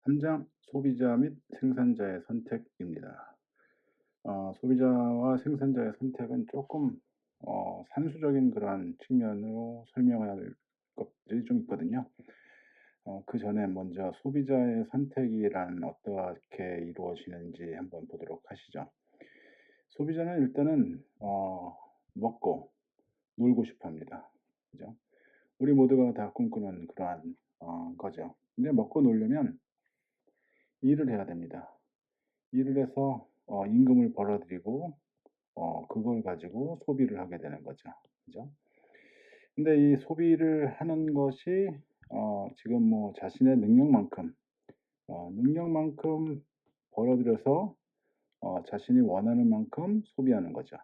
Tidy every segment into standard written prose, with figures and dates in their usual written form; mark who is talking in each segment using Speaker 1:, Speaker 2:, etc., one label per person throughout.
Speaker 1: 함장 소비자 및 생산자의 선택입니다. 소비자와 생산자의 선택은 조금 산수적인 그러한 측면으로 설명할 것들이 좀 있거든요. 그전에 먼저 소비자의 선택이란 어떻게 이루어지는지 한번 보도록 하시죠. 소비자는 일단은 먹고 놀고 싶어 합니다. 그죠? 우리 모두가 다 꿈꾸는 그러한 거죠. 근데 먹고 놀려면 일을 해야 됩니다. 일을 해서 임금을 벌어들이고 그걸 가지고 소비를 하게 되는 거죠. 그죠? 근데 이 소비를 하는 것이 지금 뭐 자신의 능력만큼 벌어들여서 자신이 원하는 만큼 소비하는 거죠.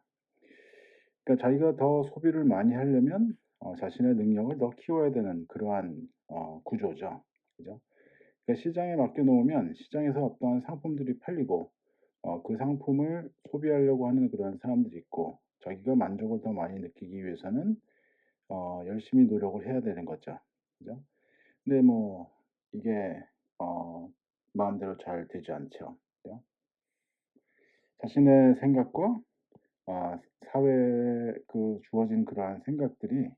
Speaker 1: 그러니까 자기가 더 소비를 많이 하려면 자신의 능력을 더 키워야 되는 그러한 구조죠. 그죠? 그러니까 시장에 맡겨 놓으면 시장에서 어떠한 상품들이 팔리고 그 상품을 소비하려고 하는 그런 사람들이 있고, 자기가 만족을 더 많이 느끼기 위해서는 열심히 노력을 해야 되는 거죠. 그죠? 근데 뭐 이게 어 마음대로 잘 되지 않죠. 그죠? 자신의 생각과 사회에 주어진 그러한 생각들이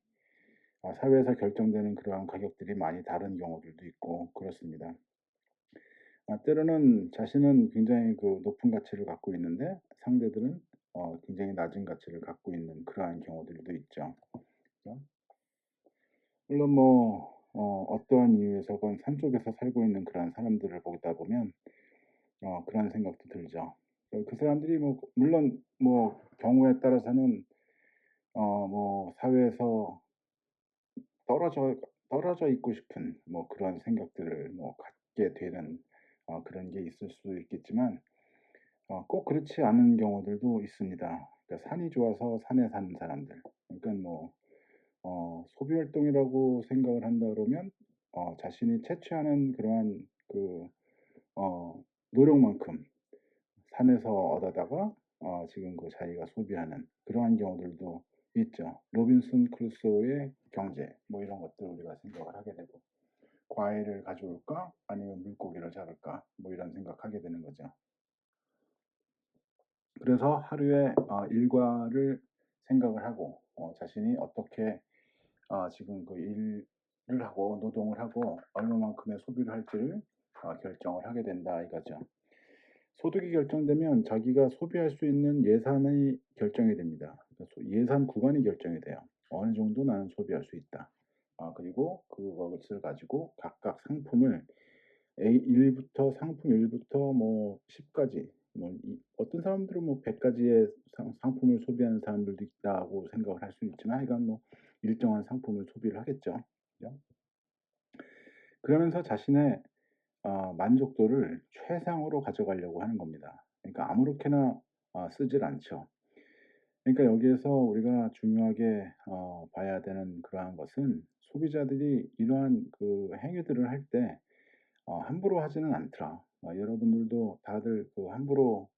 Speaker 1: 사회에서 결정되는 그러한 가격들이 많이 다른 경우들도 있고 그렇습니다. 때로는 자신은 굉장히 높은 가치를 갖고 있는데 상대들은 굉장히 낮은 가치를 갖고 있는 그러한 경우들도 있죠. 그죠? 물론 뭐 어떠한 이유에서건 산속에서 살고 있는 그런 사람들을 보다 보면 그런 생각도 들죠. 그 사람들이 뭐 물론 뭐 경우에 따라서는 뭐 사회에서 떨어져 떨어져 있고 싶은 뭐 그런 생각들을 뭐 갖게 되는 그런 게 있을 수도 있겠지만 꼭 그렇지 않은 경우들도 있습니다. 그러니까 산이 좋아서 산에 사는 사람들. 그러니까 뭐 소비 활동이라고 생각을 한다 그러면 자신이 채취하는 그러한 어 노력만큼 산에서 얻어다가 지금 자기가 소비하는 그러한 경우들도 있죠. 로빈슨 크루소의 경제 뭐 이런 것들 우리가 생각을 하게 되고, '과일을 가져올까? 아니면 물고기를 잡을까?' 뭐 이런 생각하게 되는 거죠. 그래서 하루의 일과를 생각을 하고 자신이 어떻게 지금 일을 하고 노동을 하고 얼마만큼의 소비를 할지를 결정을 하게 된다 이거죠. 소득이 결정되면 자기가 소비할 수 있는 예산이 결정이 됩니다. 그러니까 예산 구간이 결정이 돼요. 어느 정도 나는 소비할 수 있다. 그리고 그것을 가지고 각각 상품을 상품 1 부터 뭐 10 까지, 뭐 어떤 사람들은 뭐 100 가지의 상품을 소비하는 사람들도 있다고 생각을 할 수는 있지만, 하여간 뭐 일정한 상품을 소비를 하겠죠. 그죠? 그러면서 자신의 만족도를 최상으로 가져가려고 하는 겁니다. 그러니까 아무렇게나 쓰질 않죠. 그러니까 여기에서 우리가 중요하게 봐야 되는 그러한 것은, 소비자들이 이러한 행위들을 할 때 함부로 하지는 않더라. 여러분들도 다들 함부로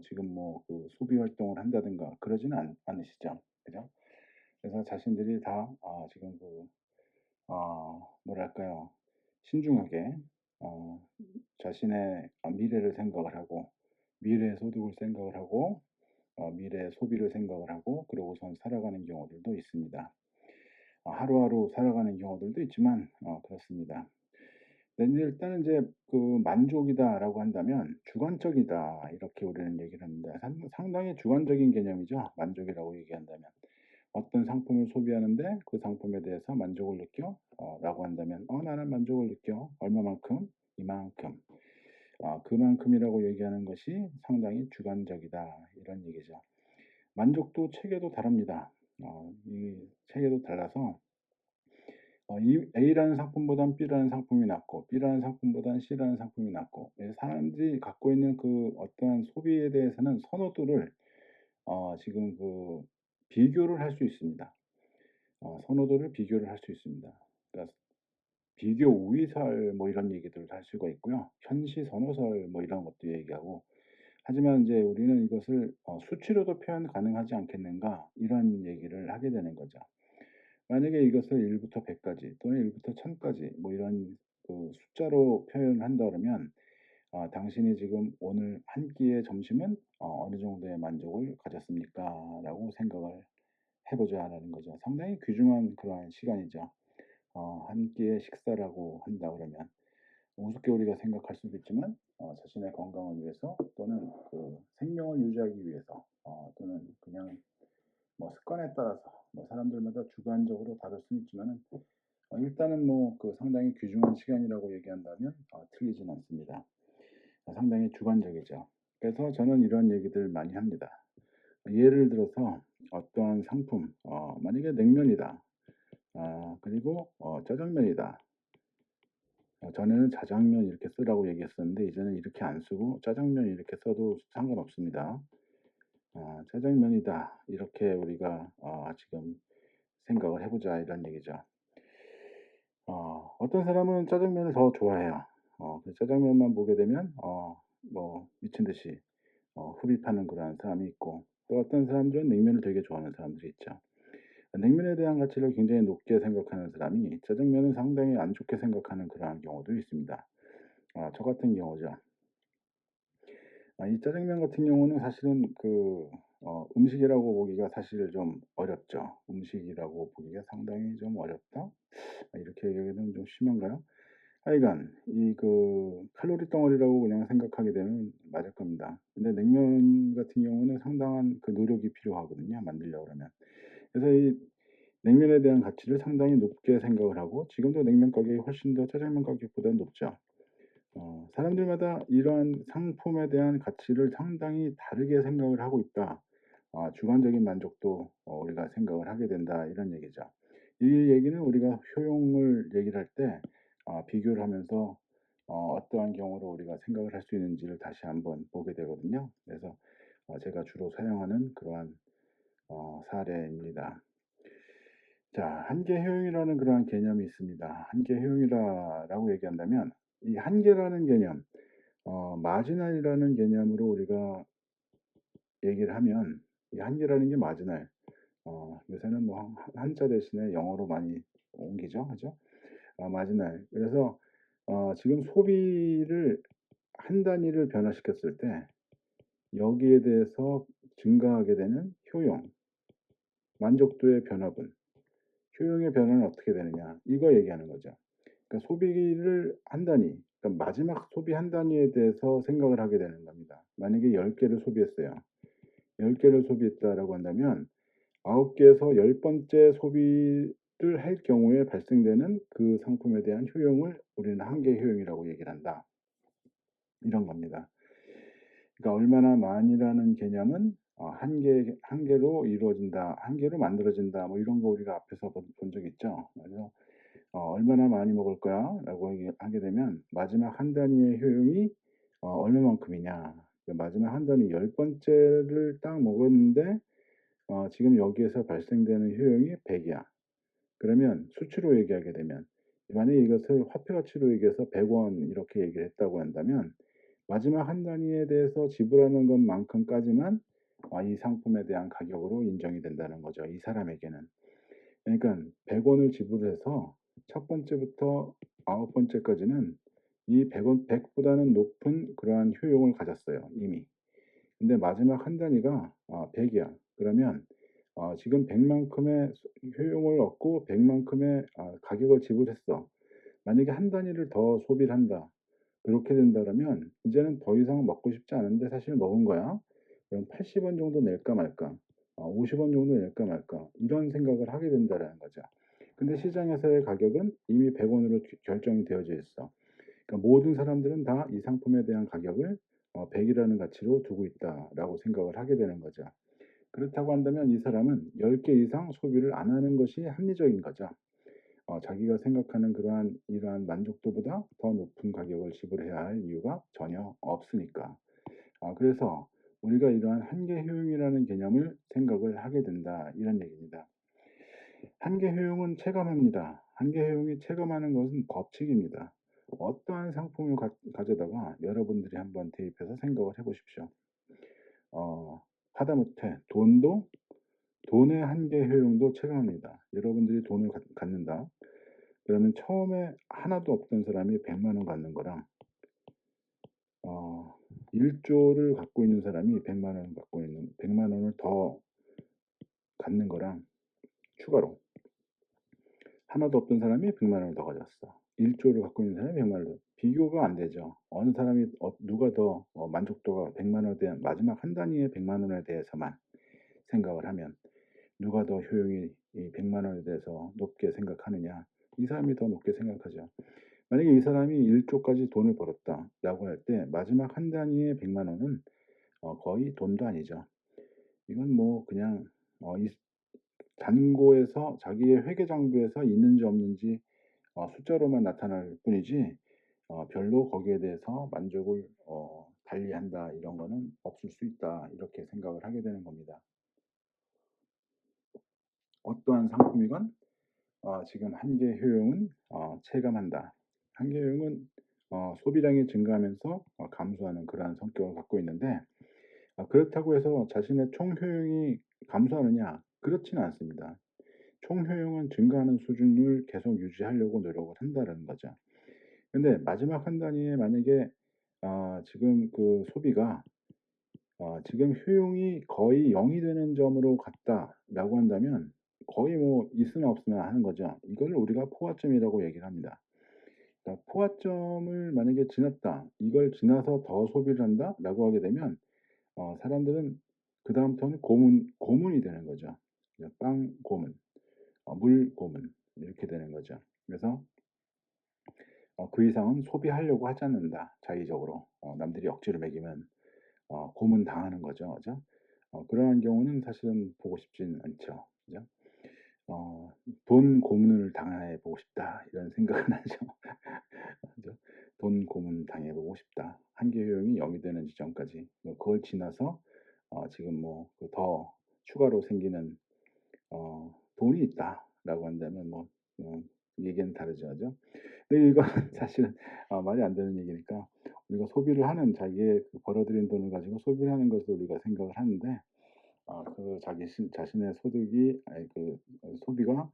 Speaker 1: 지금 뭐 소비 활동을 한다든가 그러지는 않으시죠. 그죠? 그래서 자신들이 다 지금 뭐랄까요? 신중하게 자신의 미래를 생각을 하고, 미래의 소득을 생각을 하고, 미래의 소비를 생각을 하고 그러고선 살아가는 경우들도 있습니다. 하루하루 살아가는 경우들도 있지만 그렇습니다. 네, 일단은 이제 만족이다라고 한다면 주관적이다 이렇게 우리는 얘기를 합니다. 상당히 주관적인 개념이죠, 만족이라고 얘기한다면. 어떤 상품을 소비하는데 그 상품에 대해서 만족을 느껴? 라고 한다면 나는 만족을 느껴. 얼마만큼? 이만큼. 그만큼이라고 얘기하는 것이 상당히 주관적이다 이런 얘기죠. 만족도 체계도 다릅니다. 이 체계도 달라서 이 A라는 상품보단 B라는 상품이 낫고, B라는 상품보단 C라는 상품이 낫고, 사람들이 갖고 있는 어떠한 소비에 대해서는 선호도를 지금 비교를 할 수 있습니다. 선호도를 비교를 할 수 있습니다. 그러니까 비교 우위설 뭐 이런 얘기들을 할 수가 있고요. 현시선호설 뭐 이런 것도 얘기하고, 하지만 이제 우리는 이것을 '수치로도 표현 가능하지 않겠는가.' 이런 얘기를 하게 되는 거죠. 만약에 이것을 1 부터 100 까지 또는 1 부터 1000 까지 뭐 이런 그 숫자로 표현한다 그러면 당신이 지금 오늘 한 끼의 점심은 어느 정도의 만족을 가졌습니까?"라고 생각을 해 보자라는 거죠. 상당히 귀중한 그러한 시간이죠. 한 끼의 식사라고 한다 그러면 우습게 우리가 생각할 수도 있지만 자신의 건강을 위해서 또는 그 생명을 유지하기 위해서 또는 그냥 뭐 습관에 따라서 뭐 사람들마다 주관적으로 다를 수는 있지만은 일단은 뭐 그 상당히 귀중한 시간이라고 얘기한다면 틀리진 않습니다. 상당히 주관적이죠. 그래서 저는 이런 얘기들 많이 합니다. 예를 들어서 어떠한 상품 만약에 냉면이다. 그리고 짜장면이다. 전에는 자장면 이렇게 쓰라고 얘기했었는데 이제는 이렇게 안 쓰고 짜장면 이렇게 써도 상관없습니다. 짜장면이다. 이렇게 우리가 지금 생각을 해 보자 이런 얘기죠. 어떤 사람은 짜장면을 더 좋아해요. 그 짜장면만 보게 되면 뭐 미친 듯이 흡입하는 그러한 사람이 있고 또 어떤 사람들은 냉면을 되게 좋아하는 사람들이 있죠. 냉면에 대한 가치를 굉장히 높게 생각하는 사람이 짜장면은 상당히 안 좋게 생각하는 그러한 경우도 있습니다. 저 같은 경우죠. 이 짜장면 같은 경우는 사실은 그 음식이라고 보기가 사실 좀 어렵죠. 음식이라고 보기가 상당히 좀 어렵다? 이렇게 얘기하기는 좀 심한가요? 하여간 이 그 칼로리 덩어리라고 그냥 생각하게 되면 맞을 겁니다. 근데 냉면 같은 경우는 상당한 그 노력이 필요하거든요, 만들려고 그러면. 그래서 이 냉면에 대한 가치를 상당히 높게 생각을 하고 지금도 냉면 가격이 훨씬 더 짜장면 가격보다 높죠. 사람들마다 이러한 상품에 대한 가치를 상당히 다르게 생각을 하고 있다. 주관적인 만족도 우리가 생각을 하게 된다 이런 얘기죠. 이 얘기는 우리가 효용을 얘기를 할 때 비교를 하면서 어떠한 경우로 우리가 생각을 할 수 있는지를 다시 한번 보게 되거든요. 그래서 제가 주로 사용하는 그러한 사례입니다. 자, 한계 효용이라는 그러한 개념이 있습니다. 한계 효용이라고 얘기한다면 이 한계라는 개념, 마지날이라는 개념으로 우리가 얘기를 하면 이 한계라는 게 마지날, 요새는 뭐 한자 대신에 영어로 많이 옮기죠. 그죠? 마지날. 그래서 지금 소비를 한 단위를 변화시켰을 때 여기에 대해서 증가하게 되는 효용, 만족도의 변화분, 효용의 변화는 어떻게 되느냐 이거 얘기하는 거죠. 그러니까 소비를 한 단위, 그러니까 마지막 소비 한 단위에 대해서 생각을 하게 되는 겁니다. 만약에 10 개를 소비했어요. 10 개를 소비했다라고 한다면 9 개에서 열 번째 소비를 할 경우에 발생되는 그 상품에 대한 효용을 우리는 한계 효용이라고 얘기를 한다. 이런 겁니다. 그러니까 얼마나 많이라는 개념은 한계로 이루어진다, 한계로 만들어진다 뭐 이런 거 우리가 앞에서 본 적 있죠. 그래서 "얼마나 많이 먹을 거야?"라고 하게 되면 마지막 한 단위의 효용이 얼마만큼이냐. 그 마지막 한 단위 열 번째를 딱 먹었는데 지금 여기에서 발생되는 효용이 100 이야. 그러면 수치로 얘기하게 되면 만약에 이것을 화폐 가치로 얘기해서 100원 이렇게 얘기를 했다고 한다면 마지막 한 단위에 대해서 지불하는 것만큼까지만 이 상품에 대한 가격으로 인정이 된다는 거죠, 이 사람에게는. 그러니까 100 원을 지불해서 첫 번째부터 아홉 번째까지는 이 100 원 100 보다는 높은 그러한 효용을 가졌어요, 이미. 근데 마지막 한 단위가 100 이야. 그러면 지금 100 만큼의 효용을 얻고 100 만큼의 가격을 지불했어. 만약에 한 단위를 더 소비를 한다. 그렇게 된다라면 이제는 더 이상 먹고 싶지 않은데 사실 먹은 거야. 그럼 80원 정도 낼까 말까, 50원 정도 낼까 말까 이런 생각을 하게 된다라는 거죠. 근데 시장에서의 가격은 이미 100 원으로 결정이 되어져 있어. 그러니까 모든 사람들은 다 이 상품에 대한 가격을 100 이라는 가치로 두고 있다라고 생각을 하게 되는 거죠. 그렇다고 한다면 이 사람은 10개 이상 소비를 안 하는 것이 합리적인 거죠. 자기가 생각하는 이러한 만족도보다 더 높은 가격을 지불해야 할 이유가 전혀 없으니까. 그래서 우리가 이러한 한계 효용이라는 개념을 생각을 하게 된다 이런 얘기입니다. 한계 효용은 체감합니다. 한계 효용이 체감하는 것은 법칙입니다. 어떠한 상품을 가져다가 여러분들이 한번 대입해서 생각을 해 보십시오. 하다못해 돈의 한계 효용도 체감합니다. 여러분들이 돈을 갖는다. 그러면 처음에 하나도 없던 사람이 100만 원 갖는 거랑 1 조를 갖고 있는 사람이 100만 원 갖고 있는 100만 원을 더 갖는 거랑 추가로 하나도 없던 사람이 100만 원을 더 가졌어. 1 조를 갖고 있는 사람이 100만 원을 비교가 안 되죠. 어느 사람이 누가 더 만족도가 100만 원에 대한 마지막 한 단위의 100만 원에 대해서만 생각을 하면 누가 더 효용이 이 100만 원에 대해서 높게 생각하느냐. 이 사람이 더 높게 생각하죠. 만약에 이 사람이 1 조까지 돈을 벌었다라고 할 때 마지막 한 단위의 100만 원은 거의 돈도 아니죠. 이건 뭐 그냥 이 잔고에서 자기의 회계장부에서 있는지 없는지 숫자로만 나타날 뿐이지 별로 거기에 대해서 만족을 달리한다 이런 거는 없을 수 있다. 이렇게 생각을 하게 되는 겁니다. 어떠한 상품이건 지금 한계 효용은 체감한다. 한계 효용은 소비량이 증가하면서 감소하는 그러한 성격을 갖고 있는데 그렇다고 해서 자신의 총 효용이 감소하느냐? 그렇지는 않습니다. 총 효용은 증가하는 수준을 계속 유지하려고 노력을 한다는 거죠. 근데 마지막 한 단위에 만약에 지금 그 소비가 지금 효용이 거의 0이 되는 점으로 갔다라고 한다면 거의 뭐 있으나 없으나 하는 거죠. 이걸 우리가 포화점이라고 얘기를 합니다. 그러니까 포화점을 만약에 지났다. 이걸 지나서 더 소비를 한다라고 하게 되면 사람들은 그다음부터는 고문이 되는 거죠. 빵 고문, 물 고문 이렇게 되는 거죠. 그래서 그 이상은 소비하려고 하지 않는다. 자의적으로 남들이 억지로 먹이면 고문당하는 거죠. 그죠? 그러한 경우는 사실은 보고 싶진 않죠. 그죠? 돈 고문을 당해 보고 싶다. 이런 생각은 하죠. 그죠? 돈 고문 당해 보고 싶다. 한계 효용이 0이 되는 지점까지. 그걸 지나서 지금 뭐 그 더 추가로 생기는 돈이 있다라고 한다면 뭐 얘기는 다르죠. 그죠? 근데 이거는 사실은 말이 안 되는 얘기니까 우리가 소비를 하는 자기의 그 벌어들인 돈을 가지고 소비를 하는 것을 우리가 생각을 하는데 그 자신의 소득이 아니 그 소비가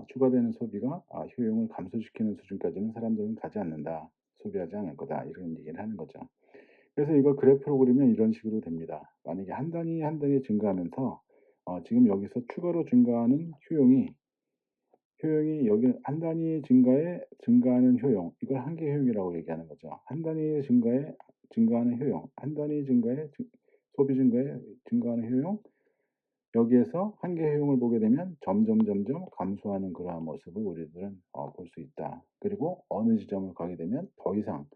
Speaker 1: 추가되는 소비가 효용을 감소시키는 수준까지는 사람들은 가지 않는다. 소비하지 않을 거다. 이런 얘기를 하는 거죠. 그래서 이걸 그래프로 그리면 이런 식으로 됩니다. 만약에 한 단위 한 단위 증가하면서 지금 여기서 추가로 증가하는 효용이 여기 한 단위 증가하는 효용, 이걸 한계 효용이라고 얘기하는 거죠. 한 단위 증가하는 효용, 한 단위 소비 증가에 증가하는 효용, 여기에서 한계 효용을 보게 되면 점점 감소하는 그러한 모습을 우리들은 볼 수 있다. 그리고 어느 지점을 가게 되면 더 이상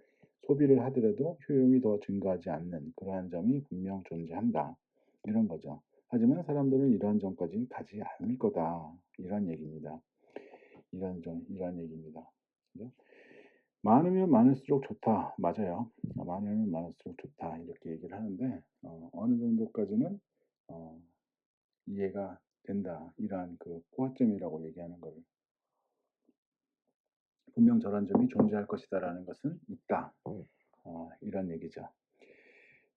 Speaker 1: 소비를 하더라도 효용이 더 증가하지 않는 그러한 점이 분명 존재한다. 이런 거죠. 하지만 사람들은 이러한 점까지 가지 않을 거다. 이런 얘기입니다. 이런 얘기입니다. 그죠? 많으면 많을수록 좋다. 맞아요. 많으면 많을수록 좋다. 이렇게 얘기를 하는데 어느 정도까지는 어 이해가 된다. 이러한 그 포화점이라고 얘기하는 거를 분명 저런 점이 존재할 것이다라는 것은 있다. 이런 얘기죠.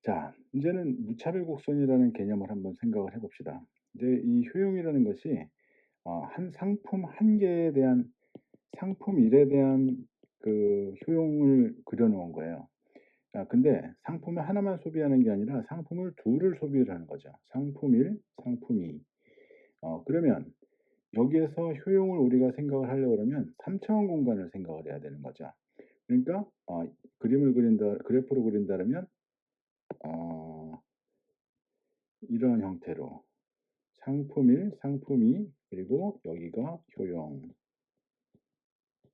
Speaker 1: 자, 이제는 무차별 곡선이라는 개념을 한번 생각을 해봅시다. 이제 이 효용이라는 것이 한 상품 한 개에 대한 상품 일에 대한 그 효용을 그려놓은 거예요. 근데 상품을 하나만 소비하는 게 아니라 상품을 둘을 소비를 하는 거죠. 상품 1, 상품 2. 그러면 여기에서 효용을 우리가 생각을 하려고 그러면 3차원 공간을 생각을 해야 되는 거죠. 그러니까 그래프로 그린다면 이런 형태로 상품 1, 상품 2, 그리고 여기가 효용.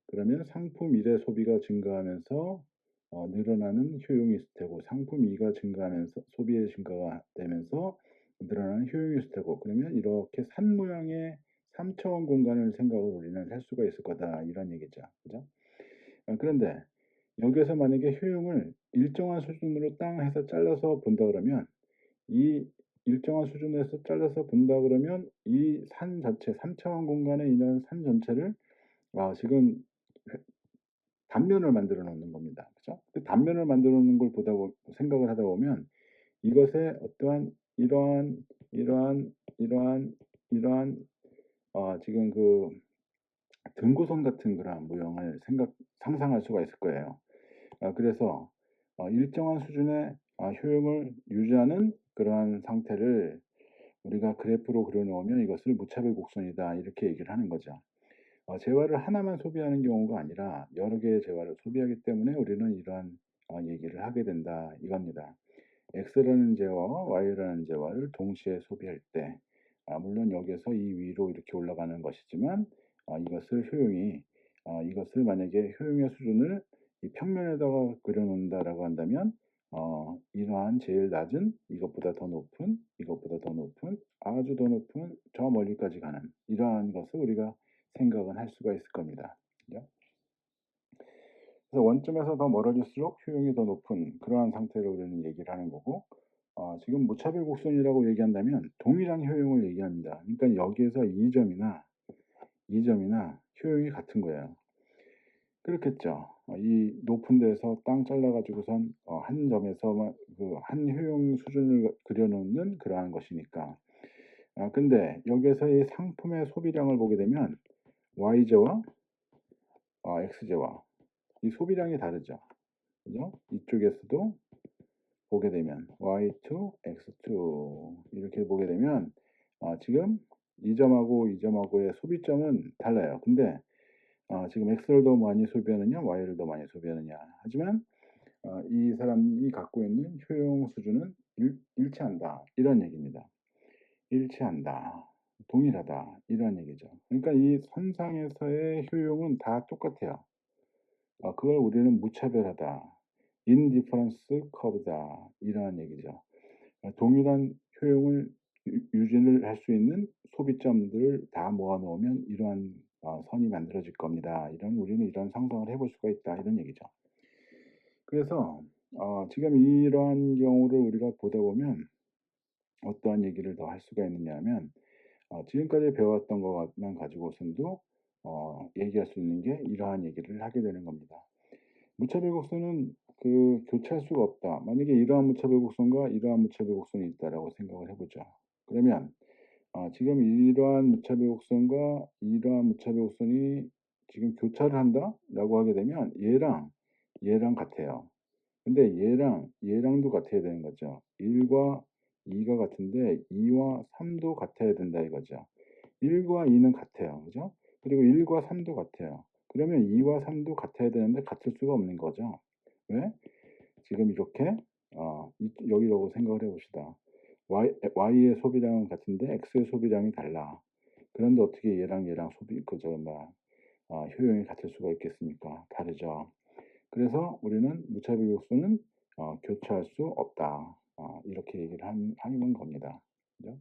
Speaker 1: 그러면 상품 1의 소비가 증가하면서 늘어나는 효용이 있을 테고 상품 2가 증가하면서 소비의 증가가 되면서 늘어나는 효용이 있을 테고 그러면 이렇게 산 모양의 3차원 공간을 생각을 우리는 할 수가 있을 거다 이런 얘기죠. 그죠? 그런데 여기에서 만약에 효용을 일정한 수준으로 땅 해서 잘라서 본다 그러면 이 일정한 수준에서 잘라서 본다 그러면 이 산 전체 3차원 공간에 있는 산 전체를 지금 단면을 만들어 놓는 겁니다. 그죠? 그 단면을 만들어 놓는 걸 생각을 하다 보면 이것에 어떠한 이러한 지금 그 등고선 같은 그런 모형을 상상할 수가 있을 거예요. 그래서 일정한 수준의 효용을 유지하는 그러한 상태를 우리가 그래프로 그려 놓으면 이것을 무차별 곡선이다 이렇게 얘기를 하는 거죠. 재화를 하나만 소비하는 경우가 아니라 여러 개의 재화를 소비하기 때문에 우리는 이러한 얘기를 하게 된다 이겁니다. X라는 재화와 Y라는 재화를 동시에 소비할 때 물론 여기에서 이 위로 이렇게 올라가는 것이지만 이것을 효용이 이것을 만약에 효용의 수준을 이 평면에다가 그려 놓는다라고 한다면 이러한 제일 낮은 이것보다 더 높은 이것보다 더 높은 아주 더 높은 저 멀리까지 가는 이러한 것을 우리가 생각은 할 수가 있을 겁니다. 그죠? 그래서 원점에서 더 멀어질수록 효용이 더 높은 그러한 상태로 우리는 얘기를 하는 거고 지금 무차별 곡선이라고 얘기한다면 동일한 효용을 얘기합니다. 그러니까 여기에서 2점이나 효용이 같은 거예요. 그렇겠죠. 이 높은 데서 땅 잘라 가지고선 한 점에서만 그 한 효용 수준을 그려 놓는 그러한 것이니까. 근데 여기에서 이 상품의 소비량을 보게 되면 Y제와 X제와 이 소비량이 다르죠. 그죠? 이쪽에서도 보게 되면 Y2, X2 이렇게 보게 되면 지금 이 점하고 이 점하고의 소비점은 달라요. 근데 지금 X를 더 많이 소비하느냐 Y를 더 많이 소비하느냐 하지만 이 사람이 갖고 있는 효용 수준은 일치한다 이런 얘기입니다. 일치한다. 동일하다. 이런 얘기죠. 그러니까 이 선상에서의 효용은 다 똑같아요. 그걸 우리는 무차별하다. indifference curve다. 이러한 얘기죠. 동일한 효용을 유지를 할 수 있는 소비점들을 다 모아 놓으면 이러한 선이 만들어질 겁니다. 우리는 이런 상상을 해볼 수가 있다. 이런 얘기죠. 그래서 지금 이러한 경우를 우리가 보다 보면 어떠한 얘기를 더 할 수가 있느냐 하면 지금까지 배워왔던 것만 가지고선도 얘기할 수 있는 게 이러한 얘기를 하게 되는 겁니다. 무차별 곡선은 교차할 수가 없다. 만약에 이러한 무차별 곡선과 이러한 무차별 곡선이 있다라고 생각을 해보자. 그러면 지금 이러한 무차별 곡선과 이러한 무차별 곡선이 지금 교차를 한다라고 하게 되면 얘랑 같아요. 근데 얘랑도 같아야 되는 거죠. 1과 2가 같은데 2와 3도 같아야 된다 이거죠. 1과 2는 같아요. 그죠? 그리고 1과 3도 같아요. 그러면 2와 3도 같아야 되는데 같을 수가 없는 거죠. 왜? 지금 이렇게 여기라고 생각을 해 봅시다. Y의 소비량은 같은데 X의 소비량이 달라. 그런데 어떻게 얘랑 소비 효용이 같을 수가 있겠습니까? 다르죠. 그래서 우리는 무차별 요소는 교차할 수 없다. 이렇게 얘기를 하는 겁니다. 그죠?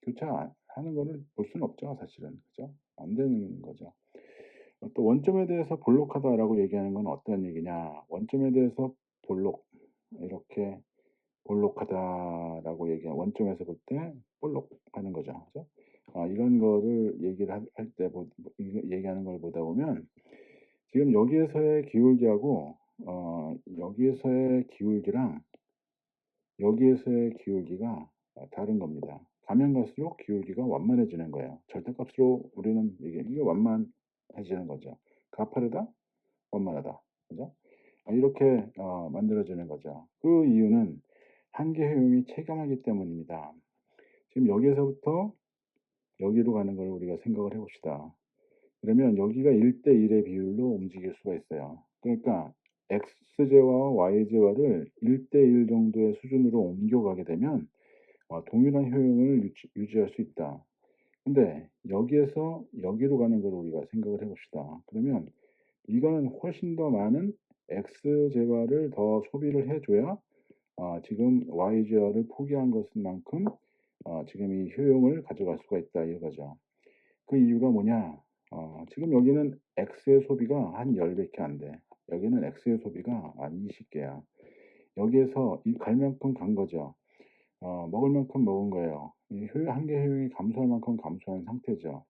Speaker 1: 교차하는 거를 볼 수는 없죠, 사실은. 그죠? 안 되는 거죠. 또 원점에 대해서 볼록하다라고 얘기하는 건 어떤 얘기냐? 원점에 대해서 이렇게 볼록하다라고 원점에서 볼 때 볼록하는 거죠. 그죠? 이런 거를 얘기를 할 때, 얘기하는 걸 보다 보면 지금 여기에서의 기울기하고 여기에서의 기울기랑 여기에서의 기울기가 다른 겁니다. 가면 갈수록 기울기가 완만해지는 거예요. 절대값으로 우리는 이게 완만해지는 거죠. 가파르다, 완만하다. 그죠? 이렇게 만들어지는 거죠. 그 이유는 한계 효용이 체감하기 때문입니다. 지금 여기에서부터 여기로 가는 걸 우리가 생각을 해봅시다. 그러면 여기가 1대 1의 비율로 움직일 수가 있어요. 그러니까 X제와와 Y제와를 1대 1 정도의 수준으로 옮겨가게 되면 동일한 효용을 유지할 수 있다. 근데 여기에서 여기로 가는 걸 우리가 생각을 해봅시다. 그러면 이거는 훨씬 더 많은 X제와를 더 소비를 해줘야 지금 Y제와를 포기한 것만큼 지금 이 효용을 가져갈 수가 있다 이거죠. 그 이유가 뭐냐? 지금 여기는 X의 소비가 한 10배밖에 안 돼. 여기는 X의 소비가 한 20개야. 여기에서 갈 만큼 간 거죠. 먹을 만큼 먹은 거예요. 이 한계 효용이 감소할 만큼 감소한 상태죠.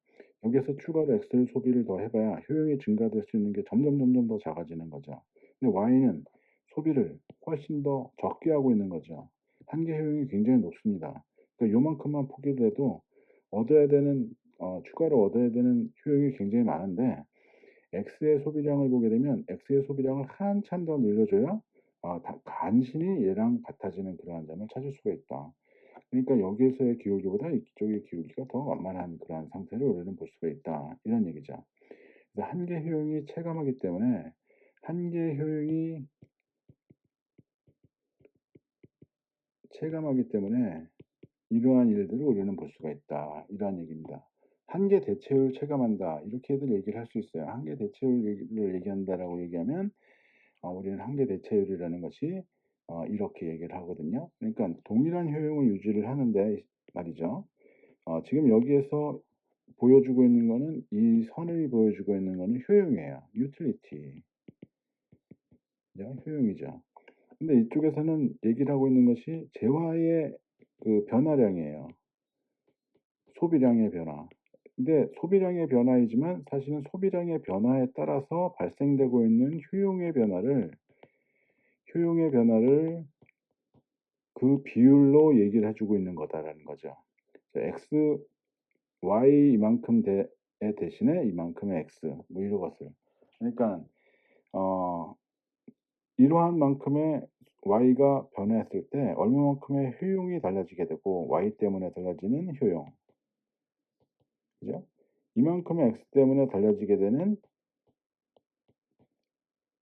Speaker 1: 여기에서 추가로 X를 소비를 더 해봐야 효용이 증가될 수 있는 게 점점 더 작아지는 거죠. 근데 Y는 소비를 훨씬 더 적게 하고 있는 거죠. 한계 효용이 굉장히 높습니다. 그러니까 요만큼만 포기를 해도 얻어야 되는 추가로 얻어야 되는 효용이 굉장히 많은데 X의 소비량을 보게 되면 X의 소비량을 한참 더 늘려줘야 간신히 얘랑 같아지는 그러한 점을 찾을 수가 있다. 그러니까 여기에서의 기울기보다 이쪽의 기울기가 더 완만한 그러한 상태를 우리는 볼 수가 있다. 이런 얘기죠. 그래서 한계 효용이 체감하기 때문에 한계 효용이 체감하기 때문에 이러한 일들을 우리는 볼 수가 있다. 이러한 얘기입니다. 한계 대체율 체감한다. 이렇게들 얘기를 할 수 있어요. 한계 대체율 을 얘기한다라고 얘기하면 우리는 한계 대체율이라는 것이 이렇게 얘기를 하거든요. 그러니까 동일한 효용을 유지를 하는데 말이죠. 지금 여기에서 보여주고 있는 거는 이 선을 보여주고 있는 거는 효용이에요. 유틸리티. 그죠? 효용이죠. 근데 이쪽에서는 얘기를 하고 있는 것이 재화의 그 변화량이에요. 소비량의 변화. 근데 소비량의 변화이지만 사실은 소비량의 변화에 따라서 발생되고 있는 효용의 변화를 그 비율로 얘기를 해 주고 있는 거다라는 거죠. x, y 이만큼 대신에 이만큼의 x 뭐 이런 것을. 그러니까 어 이러한 만큼의 y가 변화했을 때 얼마만큼의 효용이 달라지게 되고 y 때문에 달라지는 효용. 그죠? 이만큼의 x 때문에 달라지게 되는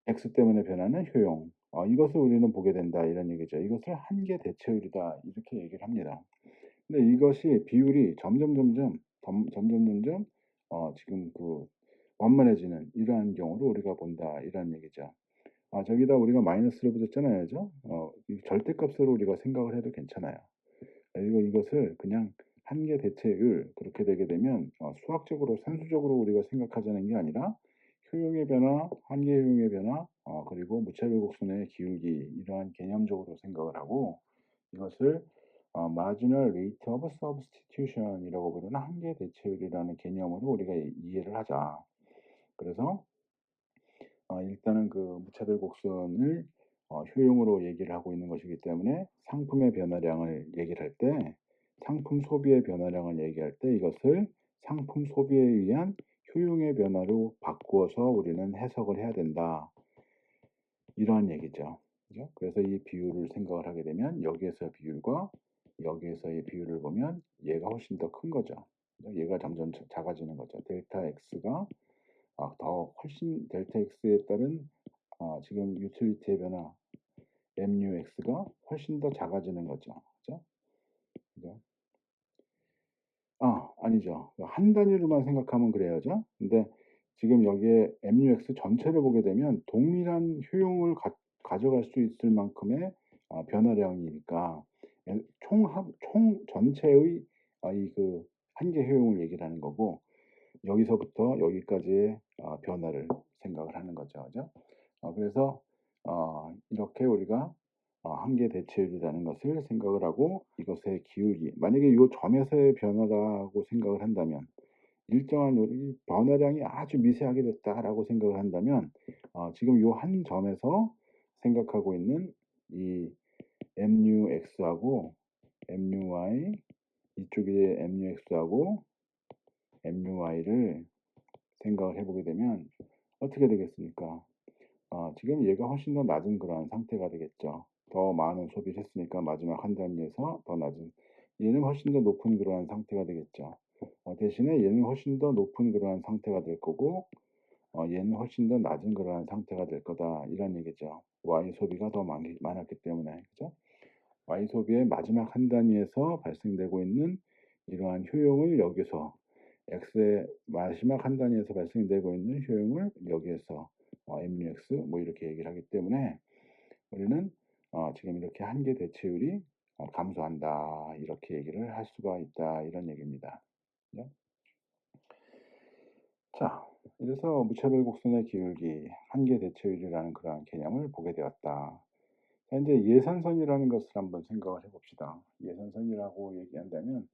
Speaker 1: x 때문에 변하는 효용. 이것을 우리는 보게 된다 이런 얘기죠. 이것을 한계 대체율이다 이렇게 얘기를 합니다. 근데 이것이 비율이 점점 지금 그 완만해지는 이러한 경우를 우리가 본다 이런 얘기죠. 저기다 우리가 마이너스를 붙였잖아요. 그죠? 이 절대값으로 우리가 생각을 해도 괜찮아요. 그리고 이것을 그냥 한계 대체율 그렇게 되게 되면 수학적으로 산수적으로 우리가 생각하자는 게 아니라 효용의 변화, 한계 효용의 변화, 그리고 무차별 곡선의 기울기 이러한 개념적으로 생각을 하고 이것을 marginal rate of substitution 이라고 부르는 한계 대체율이라는 개념으로 우리가 이해를 하자. 그래서 일단은 그 무차별 곡선을 효용으로 얘기를 하고 있는 것이기 때문에 상품의 변화량을 얘기를 할 때 상품 소비의 변화량을 얘기할 때 이것을 상품 소비에 의한 효용의 변화로 바꾸어서 우리는 해석을 해야 된다. 이러한 얘기죠. 그죠? 그래서 이 비율을 생각을 하게 되면 여기에서 비율과 여기에서의 비율을 보면 얘가 훨씬 더 큰 거죠. 그죠? 얘가 점점 작아지는 거죠. 델타 x가 더 훨씬 델타 x에 따른 지금 유틸리티의 변화 mux가 훨씬 더 작아지는 거죠. 그죠? 그죠? 아니죠. 한 단위로만 생각하면 그래야죠. 근데 지금 여기에 MUX 전체를 보게 되면 동일한 효용을 가져갈 수 있을 만큼의 변화량이니까 총 전체의 이 그 한계 효용을 얘기를 하는 거고 여기서부터 여기까지의 변화를 생각을 하는 거죠. 그죠? 그래서 이렇게 우리가 한계 대체율이라는 것을 생각을 하고 이것의 기울기 만약에 이 점에서의 변화라고 생각을 한다면 일정한 이 변화량이 아주 미세하게 됐다라고 생각을 한다면 지금 이 한 점에서 생각하고 있는 이 MUX하고 MUY 이쪽에 MUX하고 MUY를 생각을 해보게 되면 어떻게 되겠습니까? 지금 얘가 훨씬 더 낮은 그러한 상태가 되겠죠. 더 많은 소비를 했으니까 마지막 한 단위에서 더 낮은 얘는 훨씬 더 높은 그러한 상태가 되겠죠. 대신에 얘는 훨씬 더 높은 그러한 상태가 될 거고 얘는 훨씬 더 낮은 그러한 상태가 될 거다 이런 얘기죠. Y 소비가 더 많았기 때문에 그죠? Y 소비의 마지막 한 단위에서 발생되고 있는 이러한 효용을 여기서 X의 마지막 한 단위에서 발생되고 있는 효용을 여기에서 MUX 뭐 이렇게 얘기를 하기 때문에 우리는 지금 이렇게 한계 대체율이 감소한다 이렇게 얘기를 할 수가 있다 이런 얘기입니다. 그죠? 자, 이래서 무차별 곡선의 기울기, 한계 대체율이라는 그러한 개념을 보게 되었다. 자, 이제 예산선이라는 것을 한번 생각을 해봅시다. 예산선이라고 얘기한다면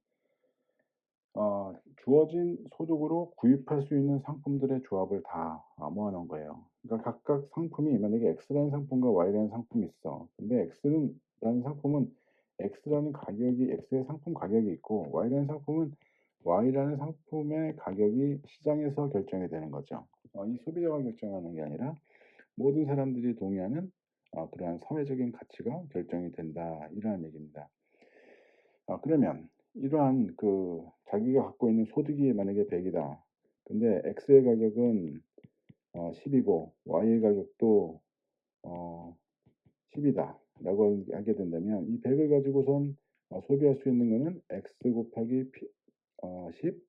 Speaker 1: 주어진 소득으로 구입할 수 있는 상품들의 조합을 다 모아놓은 거예요. 그러니까 각각 상품이 만약에 X라는 상품과 Y라는 상품이 있어. 근데 X라는 상품은 X라는 가격이 X의 상품 가격이 있고 Y라는 상품은 Y라는 상품의 가격이 시장에서 결정이 되는 거죠. 이 소비자가 결정하는 게 아니라 모든 사람들이 동의하는 그러한 사회적인 가치가 결정이 된다. 이러한 얘기입니다. 그러면 이러한 자기가 갖고 있는 소득이 만약에 100이다. 근데 X의 가격은 10이고 Y의 가격도 어 10이다 라고 하게 된다면 이 100을 가지고선 소비할 수 있는 거는 X 곱하기 10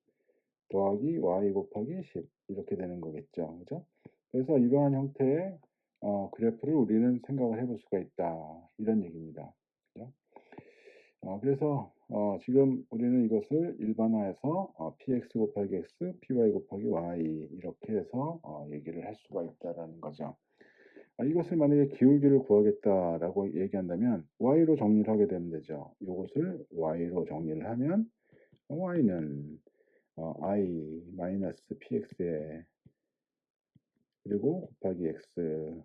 Speaker 1: 더하기 Y 곱하기 10 이렇게 되는 거겠죠. 그죠? 그래서 이러한 형태의 그래프를 우리는 생각을 해볼 수가 있다. 이런 얘기입니다. 그죠? 그래서 지금 우리는 이것을 일반화해서 px 곱하기 x, py 곱하기 y 이렇게 해서 얘기를 할 수가 있다라는 거죠. 이것을 만약에 기울기를 구하겠다라고 얘기한다면 y로 정리를 하게 되면 되죠. 이것을 y로 정리를 하면 y는 i 마이너스 px에 그리고 곱하기 x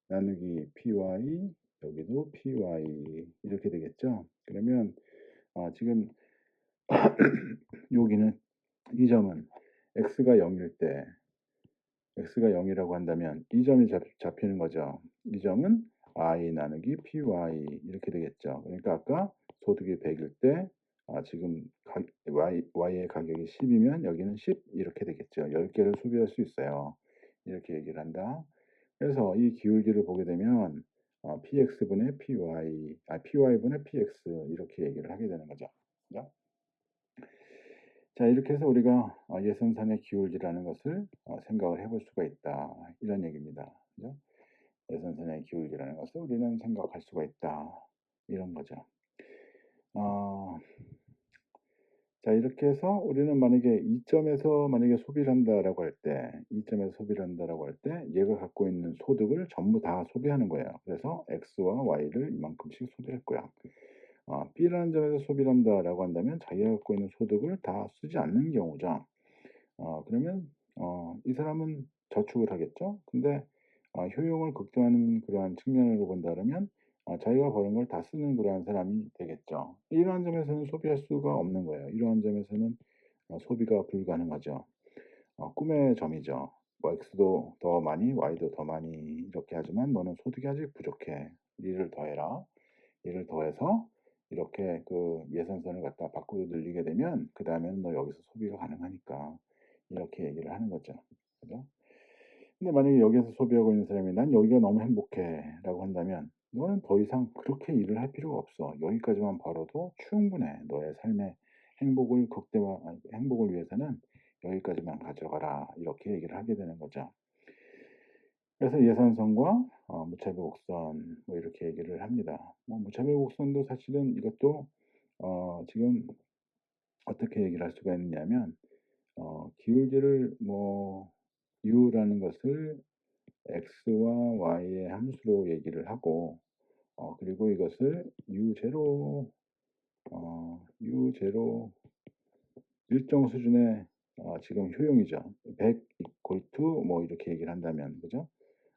Speaker 1: 나누기 py 여기도 py 이렇게 되겠죠. 그러면 지금 여기는 이 점은 x가 0일 때 x가 0이라고 한다면 이 점이 잡히는 거죠. 이 점은 i 나누기 py 이렇게 되겠죠. 그러니까 아까 소득이 100일 때 지금 y의 가격이 10이면 여기는 10 이렇게 되겠죠. 10개를 소비할 수 있어요. 이렇게 얘기를 한다. 그래서 이 기울기를 보게 되면 px분의 py, py분의 px 이렇게 얘기를 하게 되는 거죠. 그죠? 자, 이렇게 해서 우리가 예선산의 기울기라는 것을 생각을 해볼 수가 있다. 이런 얘기입니다. 그죠? 예선산의 기울기라는 것을 우리는 생각할 수가 있다. 이런 거죠. 어, 자, 이렇게 해서 우리는 만약에 이점에서 만약에 소비를 한다라고 할 때, 이점에서 소비를 한다라고 할 때, 얘가 갖고 있는 소득을 전부 다 소비하는 거예요. 그래서 X와 Y를 이만큼씩 소비할 거야. B라는 점에서 소비를 한다라고 한다면 자기가 갖고 있는 소득을 다 쓰지 않는 경우죠. 그러면 이 사람은 저축을 하겠죠. 근데 효용을 극대화하는 그러한 측면으로 본다면 자기가 버는 걸 다 쓰는 그러한 사람이 되겠죠. 이러한 점에서는 소비할 수가 없는 거예요. 이러한 점에서는 소비가 불가능하죠. 꿈의 점이죠. 뭐 X도 더 많이, Y도 더 많이 이렇게 하지만 너는 소득이 아직 부족해. 이를 더해라. 이를 더해서 이렇게 예산선을 갖다 밖으로 늘리게 되면 그 다음에는 너 여기서 소비가 가능하니까 이렇게 얘기를 하는 거죠. 그죠? 근데 만약에 여기서 소비하고 있는 사람이 난 여기가 너무 행복해 라고 한다면 너는 더 이상 그렇게 일을 할 필요가 없어. 여기까지만 벌어도 충분해. 너의 삶의 행복을 위해서는 여기까지만 가져가라. 이렇게 얘기를 하게 되는 거죠. 그래서 예산선과 무차별 곡선 뭐 이렇게 얘기를 합니다. 무차별 곡선도 사실은 이것도 지금 어떻게 얘기를 할 수가 있느냐면 기울기를 u라는 것을 x와 y의 함수로 얘기를 하고 그리고 이것을 u0 u0 일정 수준의 지금 효용이죠. 100 equal to 뭐 이렇게 얘기를 한다면 그죠?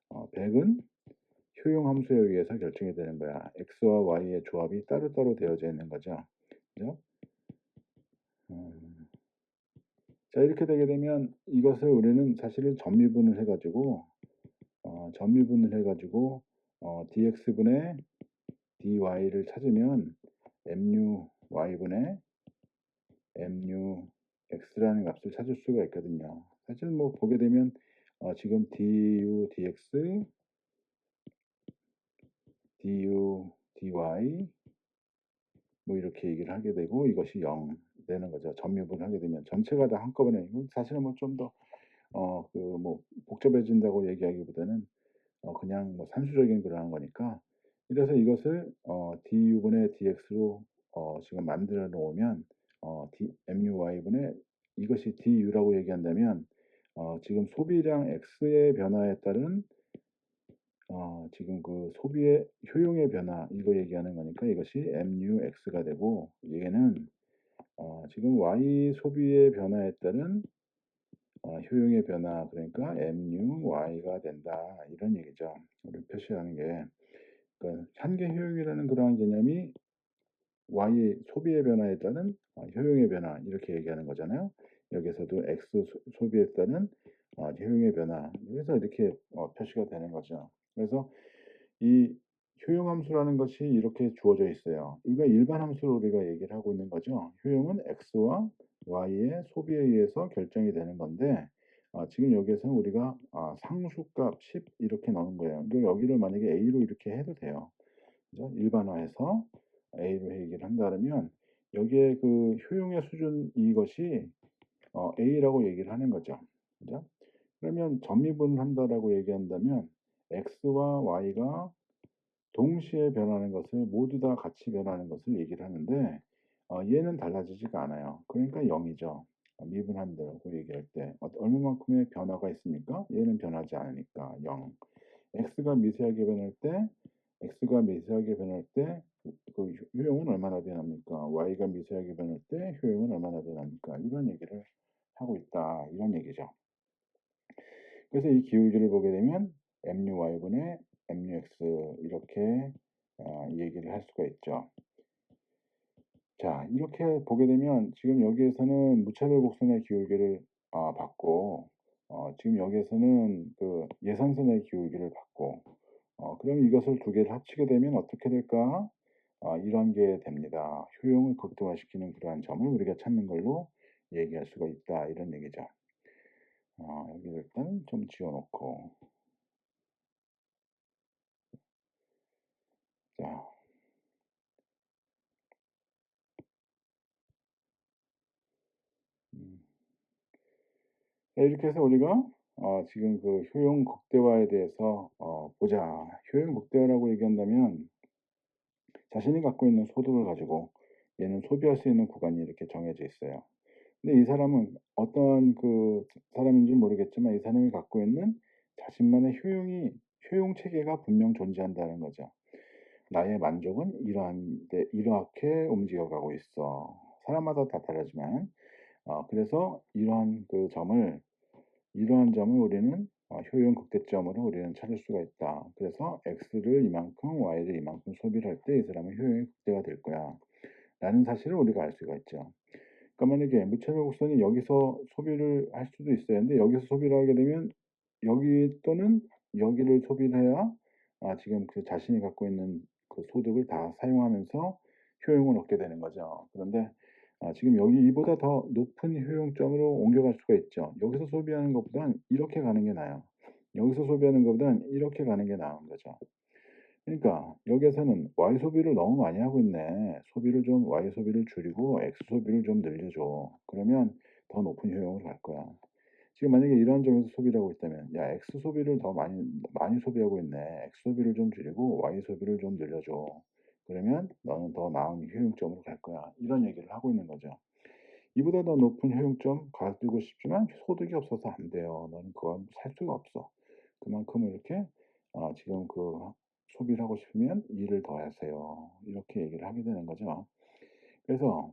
Speaker 1: 100은 효용 함수에 의해서 결정이 되는 거야. x와 y의 조합이 따로따로 되어져 있는 거죠. 그죠? 음, 자, 이렇게 되게 되면 이것을 우리는 사실은 점유분을 해가지고 dx분의 dy를 찾으면 mu y분의 mu x라는 값을 찾을 수가 있거든요. 사실 뭐 보게 되면 지금 du dx du dy 뭐 이렇게 얘기를 하게 되고 이것이 0 되는 거죠. 점유분을 하게 되면 전체가 다 한꺼번에 사실은 뭐 좀 더 복잡해진다고 얘기하기보다는 그냥 뭐 산수적인 그러한 거니까 이래서 이것을 du분의 dx로 지금 만들어 놓으면 muy분의 이것이 du라고 얘기한다면 지금 소비량 x의 변화에 따른 지금 소비의 효용의 변화 이거 얘기하는 거니까 이것이 mux가 되고 얘는 지금 y 소비의 변화에 따른 효용의 변화 그러니까 MUY가 된다 이런 얘기죠. 우리 표시하는 게 그러니까 한계 효용이라는 그러한 개념이 y 소비의 변화에 따른 효용의 변화 이렇게 얘기하는 거잖아요. 여기서도 x 소비에 따른 효용의 변화 그래서 이렇게 표시가 되는 거죠. 그래서 이 효용 함수라는 것이 이렇게 주어져 있어요. 이거 일반 함수로 우리가 얘기를 하고 있는 거죠. 효용은 x와 y의 소비에 의해서 결정이 되는 건데 지금 여기에서는 우리가 상수값 10 이렇게 넣은 거예요. 이걸 여기를 만약에 a로 이렇게 해도 돼요. 그죠? 일반화해서 a로 얘기를 한다면 여기에 그 효용의 수준 이것이 a라고 얘기를 하는 거죠. 그죠? 그러면 점이분한다라고 얘기한다면 x와 y가 동시에 변하는 것을 모두 다 같이 변하는 것을 얘기를 하는데 얘는 달라지지가 않아요. 그러니까 0이죠. 미분한다고 얘기할 때 얼마만큼의 변화가 있습니까? 얘는 변하지 않으니까 0. x가 미세하게 변할 때 x가 미세하게 변할 때 그 효용은 얼마나 변합니까? y가 미세하게 변할 때 효용은 얼마나 변합니까? 이런 얘기를 하고 있다. 이런 얘기죠. 그래서 이 기울기를 보게 되면 MUY분의 MUX 이렇게 얘기를 할 수가 있죠. 자, 이렇게 보게 되면 지금 여기에서는 무차별 곡선의 기울기를 받고 지금 여기에서는 그 예산선의 기울기를 받고 그럼 이것을 두 개를 합치게 되면 어떻게 될까? 이런 게 됩니다. 효용을 극대화시키는 그러한 점을 우리가 찾는 걸로 얘기할 수가 있다. 이런 얘기죠. 여기를 일단 좀 지워놓고 자, 음. 네, 이렇게 해서 우리가 지금 그 효용 극대화에 대해서 보자. 효용 극대화라고 얘기한다면 자신이 갖고 있는 소득을 가지고 얘는 소비할 수 있는 구간이 이렇게 정해져 있어요. 근데 이 사람은 어떤 그 사람인지 모르겠지만 이 사람이 갖고 있는 자신만의 효용 체계가 분명 존재한다는 거죠. 나의 만족은 이러한데 이렇게 움직여가고 있어. 사람마다 다 다르지만 그래서 이러한 점을 우리는 효용 극대점으로 우리는 찾을 수가 있다. 그래서 x를 이만큼, y를 이만큼 소비를 할 때 이 사람은 효용이 극대가 될 거야. 라는 사실을 우리가 알 수가 있죠. 그러니까 만약에 무차별 곡선이 여기서 소비를 할 수도 있어요. 근데 여기서 소비를 하게 되면 여기 또는 여기를 소비를 해야 지금 그 자신이 갖고 있는 그 소득을 다 사용하면서 효용을 얻게 되는 거죠. 그런데 지금 여기 이보다 더 높은 효용점으로 옮겨갈 수가 있죠. 여기서 소비하는 것보단 이렇게 가는 게 나아요. 여기서 소비하는 것보단 이렇게 가는 게 나은 거죠. 그러니까 여기에서는 Y 소비를 너무 많이 하고 있네. 소비를 좀 Y 소비를 줄이고 X 소비를 좀 늘려줘. 그러면 더 높은 효용으로 갈 거야. 지금 만약에 이런 점에서 소비를 하고 있다면 야 X 소비를 더 많이 소비하고 있네. X 소비를 좀 줄이고 Y 소비를 좀 늘려줘. 그러면 너는 더 나은 효용점으로 갈 거야. 이런 얘기를 하고 있는 거죠. 이보다 더 높은 효용점 가지고 싶지만 소득이 없어서 안 돼요. 너는 그건 살 수가 없어. 그만큼 이렇게 지금 그 소비를 하고 싶으면 일을 더 하세요. 이렇게 얘기를 하게 되는 거죠. 그래서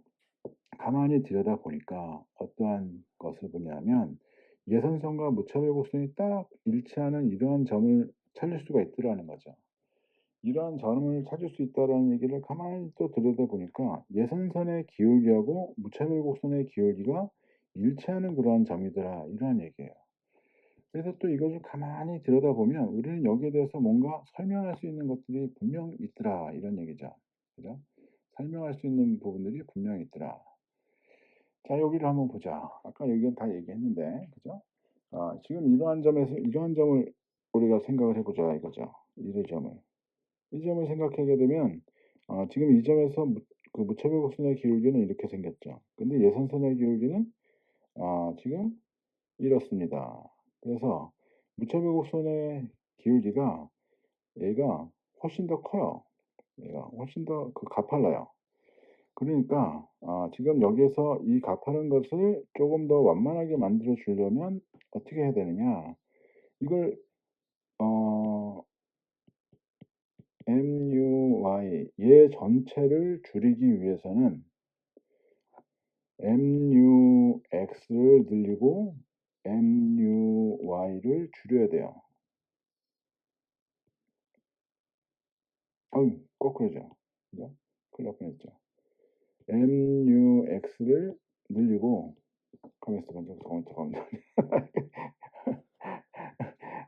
Speaker 1: 가만히 들여다 보니까 어떠한 것을 보냐면 예선선과 무차별 곡선이 딱 일치하는 이러한 점을 찾을 수가 있더라는 거죠. 이러한 점을 찾을 수 있다라는 얘기를 가만히 또 들여다보니까 예선선의 기울기하고 무차별 곡선의 기울기가 일치하는 그러한 점이더라 이러한 얘기예요. 그래서 또 이것을 가만히 들여다보면 우리는 여기에 대해서 뭔가 설명할 수 있는 것들이 분명 있더라 이런 얘기죠. 그죠? 설명할 수 있는 부분들이 분명히 있더라. 자, 여기를 한번 보자. 아까 여기는 다 얘기했는데, 그죠? 지금 이러한 점을 우리가 생각을 해보자 이거죠. 이 점을. 이 점을 생각하게 되면 지금 이 점에서 그 무차별 곡선의 기울기는 이렇게 생겼죠. 근데 예선선의 기울기는 지금 이렇습니다. 그래서 무차별 곡선의 기울기가 얘가 훨씬 더 커요. 얘가 훨씬 더 그 가팔라요. 그러니까 지금 여기에서 이 가파른 것을 조금 더 완만하게 만들어 주려면 어떻게 해야 되느냐? 이걸 어 MUY 얘 전체를 줄이기 위해서는 MUX를 늘리고 MUY를 줄여야 돼요. 거꾸로죠. 그죠? 큰일 날 뻔했죠. MUX를 늘리고 가만히 있어봐. 잠깐만.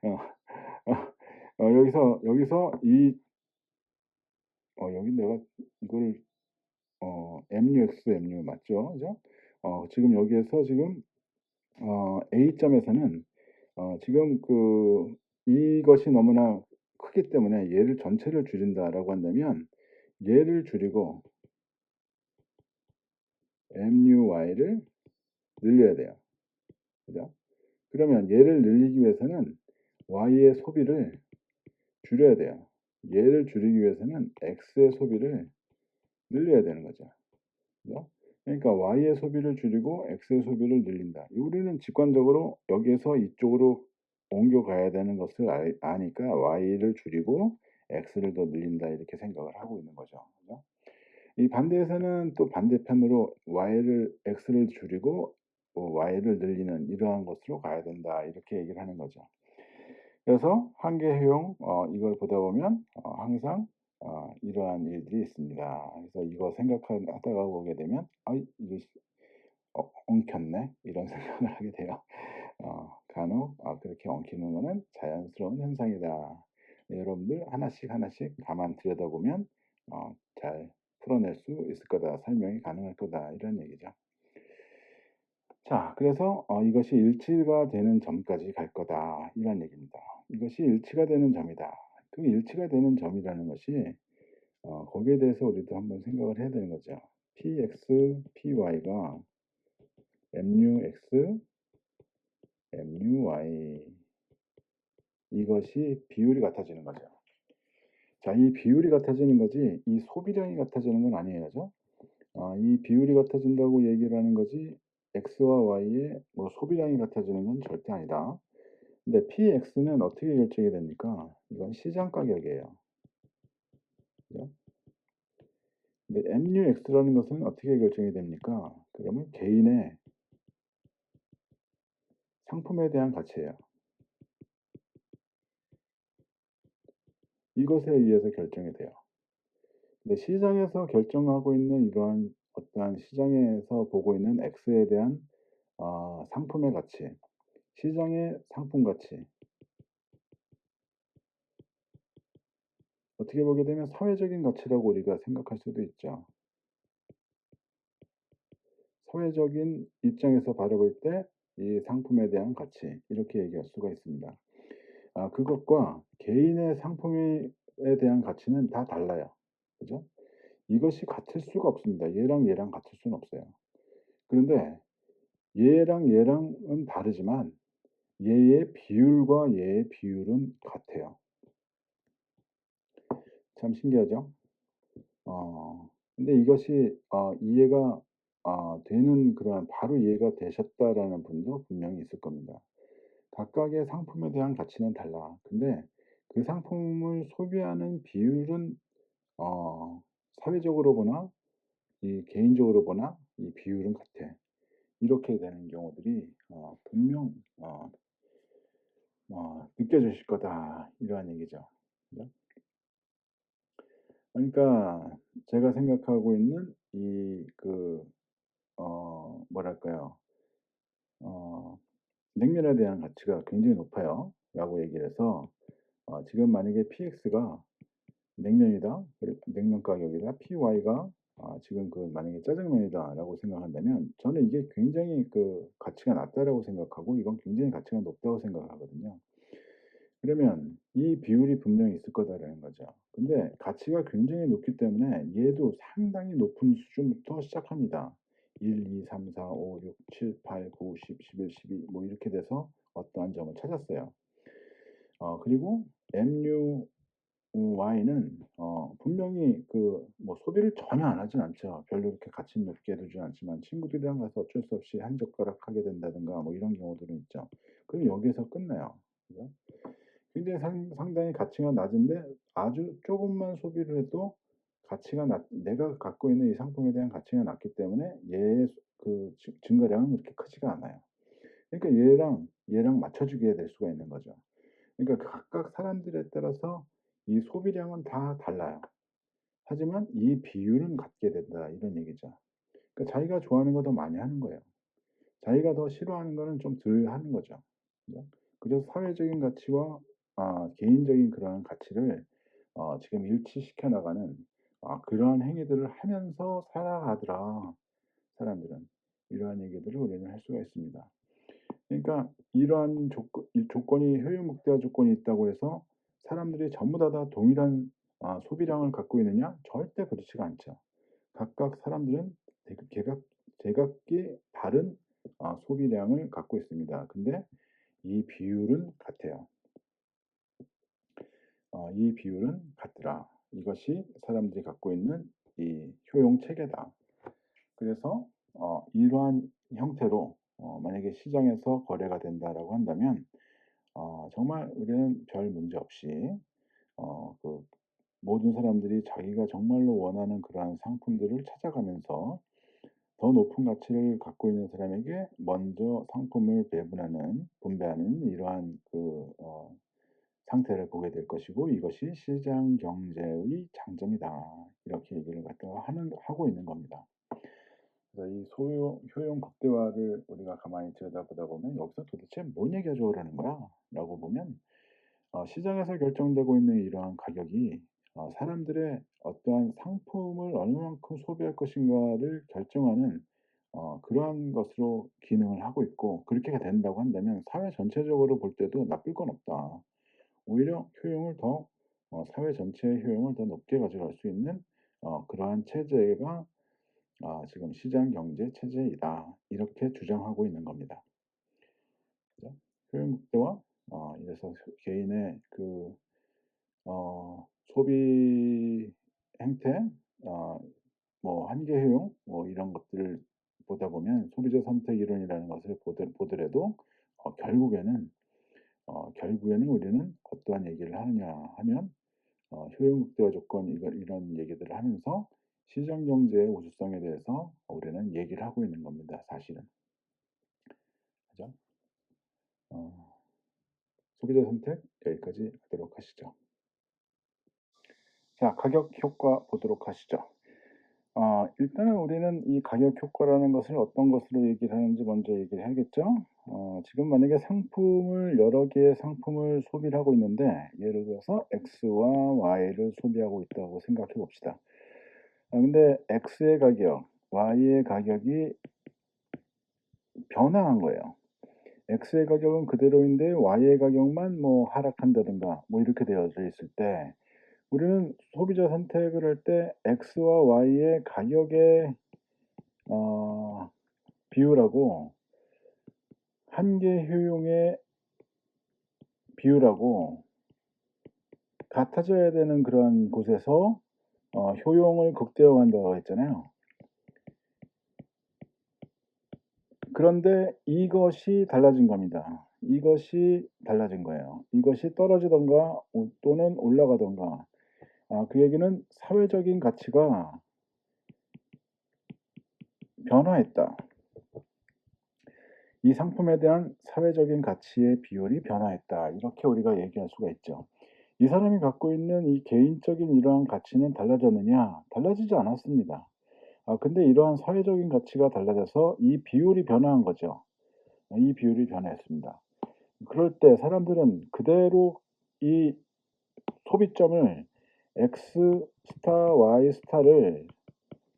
Speaker 1: 어. 여기서 여기 내가 이거를 MUX, MU 맞죠? 그죠? 지금 여기에서 지금 A점에서는 지금 이것이 너무나 크기 때문에 얘를 전체를 줄인다라고 한다면 얘를 줄이고 MUY를 늘려야 돼요. 그죠? 그러면 얘를 늘리기 위해서는 Y의 소비를 줄여야 돼요. 얘를 줄이기 위해서는 X의 소비를 늘려야 되는 거죠. 그죠? 그러니까 Y의 소비를 줄이고 X의 소비를 늘린다. 우리는 직관적으로 여기에서 이쪽으로 옮겨가야 되는 것을 아니까 Y를 줄이고 X를 더 늘린다 이렇게 생각을 하고 있는 거죠. 그죠? 이 반대에서는 또 반대편으로 X를 줄이고 Y를 늘리는 이러한 것으로 가야 된다 이렇게 얘기를 하는 거죠. 그래서 한계효용 이걸 보다 보면 항상 이러한 일들이 있습니다. 그래서 이거 생각하다가 보게 되면 '아 이게 엉켰네.' 이런 생각을 하게 돼요. 간혹 그렇게 엉키는 거는 자연스러운 현상이다. 네, 여러분들 하나씩 하나씩 가만 들여다보면 잘 풀어낼 수 있을 거다. 설명이 가능할 거다. 이런 얘기죠. 자, 그래서 이것이 일치가 되는 점까지 갈 거다. 이런 얘기입니다. 이것이 일치가 되는 점이다. 그 일치가 되는 점이라는 것이 거기에 대해서 우리도 한번 생각을 해야 되는 거죠. px, py가 mux, my 이것이 비율이 같아지는 거죠. 자, 이 비율이 같아지는 거지 이 소비량이 같아지는 건 아니에요. 이 비율이 같아진다고 얘기를 하는 거지 x와 y의 뭐 소비량이 같아지는 건 절대 아니다. 근데 PX는 어떻게 결정이 됩니까? 이건 시장 가격이에요. 그죠? 근데 MUX라는 것은 어떻게 결정이 됩니까? 그러면 개인의 상품에 대한 가치예요. 이것에 의해서 결정이 돼요. 근데 시장에서 결정하고 있는 이러한 어떠한 시장에서 보고 있는 X에 대한 상품의 가치, 시장의 상품 가치, 어떻게 보게 되면 사회적인 가치라고 우리가 생각할 수도 있죠. 사회적인 입장에서 바라볼 때 이 상품에 대한 가치 이렇게 얘기할 수가 있습니다. 그것과 개인의 상품에 대한 가치는 다 달라요. 그죠? 이것이 같을 수가 없습니다. 얘랑 얘랑 같을 수는 없어요. 그런데 얘랑 얘랑은 다르지만 얘의 비율과 얘의 비율은 같아요. 참 신기하죠? 근데 이것이 이해가 되는 그러한 바로 이해가 되셨다라는 분도 분명히 있을 겁니다. 각각의 상품에 대한 가치는 달라. 근데 그 상품을 소비하는 비율은 사회적으로 보나 이 개인적으로 보나 이 비율은 같아. 이렇게 되는 경우들이 분명 느껴지실 거다. 이러한 얘기죠. 그죠? 그러니까 제가 생각하고 있는 뭐랄까요? 어 냉면에 대한 가치가 굉장히 높아요. 라고 얘기를 해서 지금 만약에 PX가 냉면이다. 그리고 냉면 가격이다. PY가 지금 만약에 짜장면이다라고 생각한다면 저는 이게 굉장히 가치가 낮다라고 생각하고 이건 굉장히 가치가 높다고 생각하거든요. 그러면 이 비율이 분명히 있을 거다라는 거죠. 근데 가치가 굉장히 높기 때문에 얘도 상당히 높은 수준부터 시작합니다. 1, 2, 3, 4, 5, 6, 7, 8, 9, 10, 11, 12 뭐 이렇게 돼서 어떠한 점을 찾았어요. 그리고 MU Y는 분명히 뭐 소비를 전혀 안 하진 않죠. 별로 이렇게 가치 높게 두진 않지만 친구들이랑 가서 어쩔 수 없이 한 젓가락 하게 된다든가 뭐 이런 경우들은 있죠. 그럼 여기에서 끝나요. 그죠? 굉장히 상당히 가치가 낮은데 아주 조금만 소비를 해도 가치가 내가 갖고 있는 이 상품에 대한 가치가 낮기 때문에 얘의 증가량은 그렇게 크지가 않아요. 그러니까 얘랑 맞춰주게 될 수가 있는 거죠. 그러니까 각각 사람들에 따라서 이 소비량은 다 달라요. 하지만 이 비율은 같게 된다 이런 얘기죠. 그러니까 자기가 좋아하는 거 더 많이 하는 거예요. 자기가 더 싫어하는 거는 좀 덜 하는 거죠. 그죠? 그래서 사회적인 가치와 개인적인 그러한 가치를 지금 일치시켜 나가는 그러한 행위들을 하면서 살아가더라 사람들은. 이러한 얘기들을 우리는 할 수가 있습니다. 그러니까 이러한 조건이 효용국대화 조건이 있다고 해서 사람들이 전부 다 동일한 소비량을 갖고 있느냐? 절대 그렇지가 않죠. 각각 사람들은 제각기 다른 소비량을 갖고 있습니다. 근데 이 비율은 같아요. 이 비율은 같더라. 이것이 사람들이 갖고 있는 이 효용 체계다. 그래서 이러한 형태로 만약에 시장에서 거래가 된다라고 한다면 정말 우리는 별 문제 없이 그 모든 사람들이 자기가 정말로 원하는 그러한 상품들을 찾아가면서 더 높은 가치를 갖고 있는 사람에게 먼저 상품을 분배하는 이러한 상태를 보게 될 것이고 이것이 시장 경제의 장점이다. 이렇게 얘기를 갖다가 하고 있는 겁니다. 그래서 이 효용 극대화를 우리가 가만히 들여다보다 보면 여기서 도대체 뭔 얘기가 좋으라는 거야? 라고 보면 시장에서 결정되고 있는 이러한 가격이 사람들의 어떠한 상품을 얼마만큼 소비할 것인가를 결정하는 그러한 것으로 기능을 하고 있고 그렇게 된다고 한다면 사회 전체적으로 볼 때도 나쁠 건 없다. 오히려 효용을 더 사회 전체의 효용을 더 높게 가져갈 수 있는 그러한 체제가 지금 시장 경제 체제이다. 이렇게 주장하고 있는 겁니다. 그죠? 효용 극대화 이래서 개인의 소비 행태 어 뭐 한계 효용 뭐 이런 것들을 보다 보면 소비자 선택 이론이라는 것을 보더라도 결국에는 우리는 어떠한 얘기를 하느냐 하면 효용 극대화 조건 이런 얘기들을 하면서 시장 경제의 우수성에 대해서 우리는 얘기를 하고 있는 겁니다, 사실은. 그죠? 어 소비자 선택 여기까지 하도록 하시죠. 자, 가격 효과 보도록 하시죠. 일단은 우리는 이 가격 효과라는 것을 어떤 것으로 얘기를 하는지 먼저 얘기를 해야겠죠. 지금 만약에 여러 개의 상품을 소비를 하고 있는데 예를 들어서 X와 Y를 소비하고 있다고 생각해 봅시다. 근데 X의 가격, Y의 가격이 변화한 거예요. X의 가격은 그대로인데 Y의 가격만 뭐 하락한다든가 뭐 이렇게 되어져 있을 때 우리는 소비자 선택을 할 때 X와 Y의 가격의 어 비율하고 한계 효용의 비율하고 같아져야 되는 그런 곳에서 효용을 극대화한다고 했잖아요. 그런데 이것이 달라진 겁니다. 이것이 달라진 거예요. 이것이 떨어지든가 또는 올라가든가 그 얘기는 사회적인 가치가 변화했다. 이 상품에 대한 사회적인 가치의 비율이 변화했다. 이렇게 우리가 얘기할 수가 있죠. 이 사람이 갖고 있는 이 개인적인 이러한 가치는 달라졌느냐? 달라지지 않았습니다. 근데 이러한 사회적인 가치가 달라져서 이 비율이 변화한 거죠. 이 비율이 변화했습니다. 그럴 때 사람들은 그대로 이 소비점을 X 스타, Y 스타를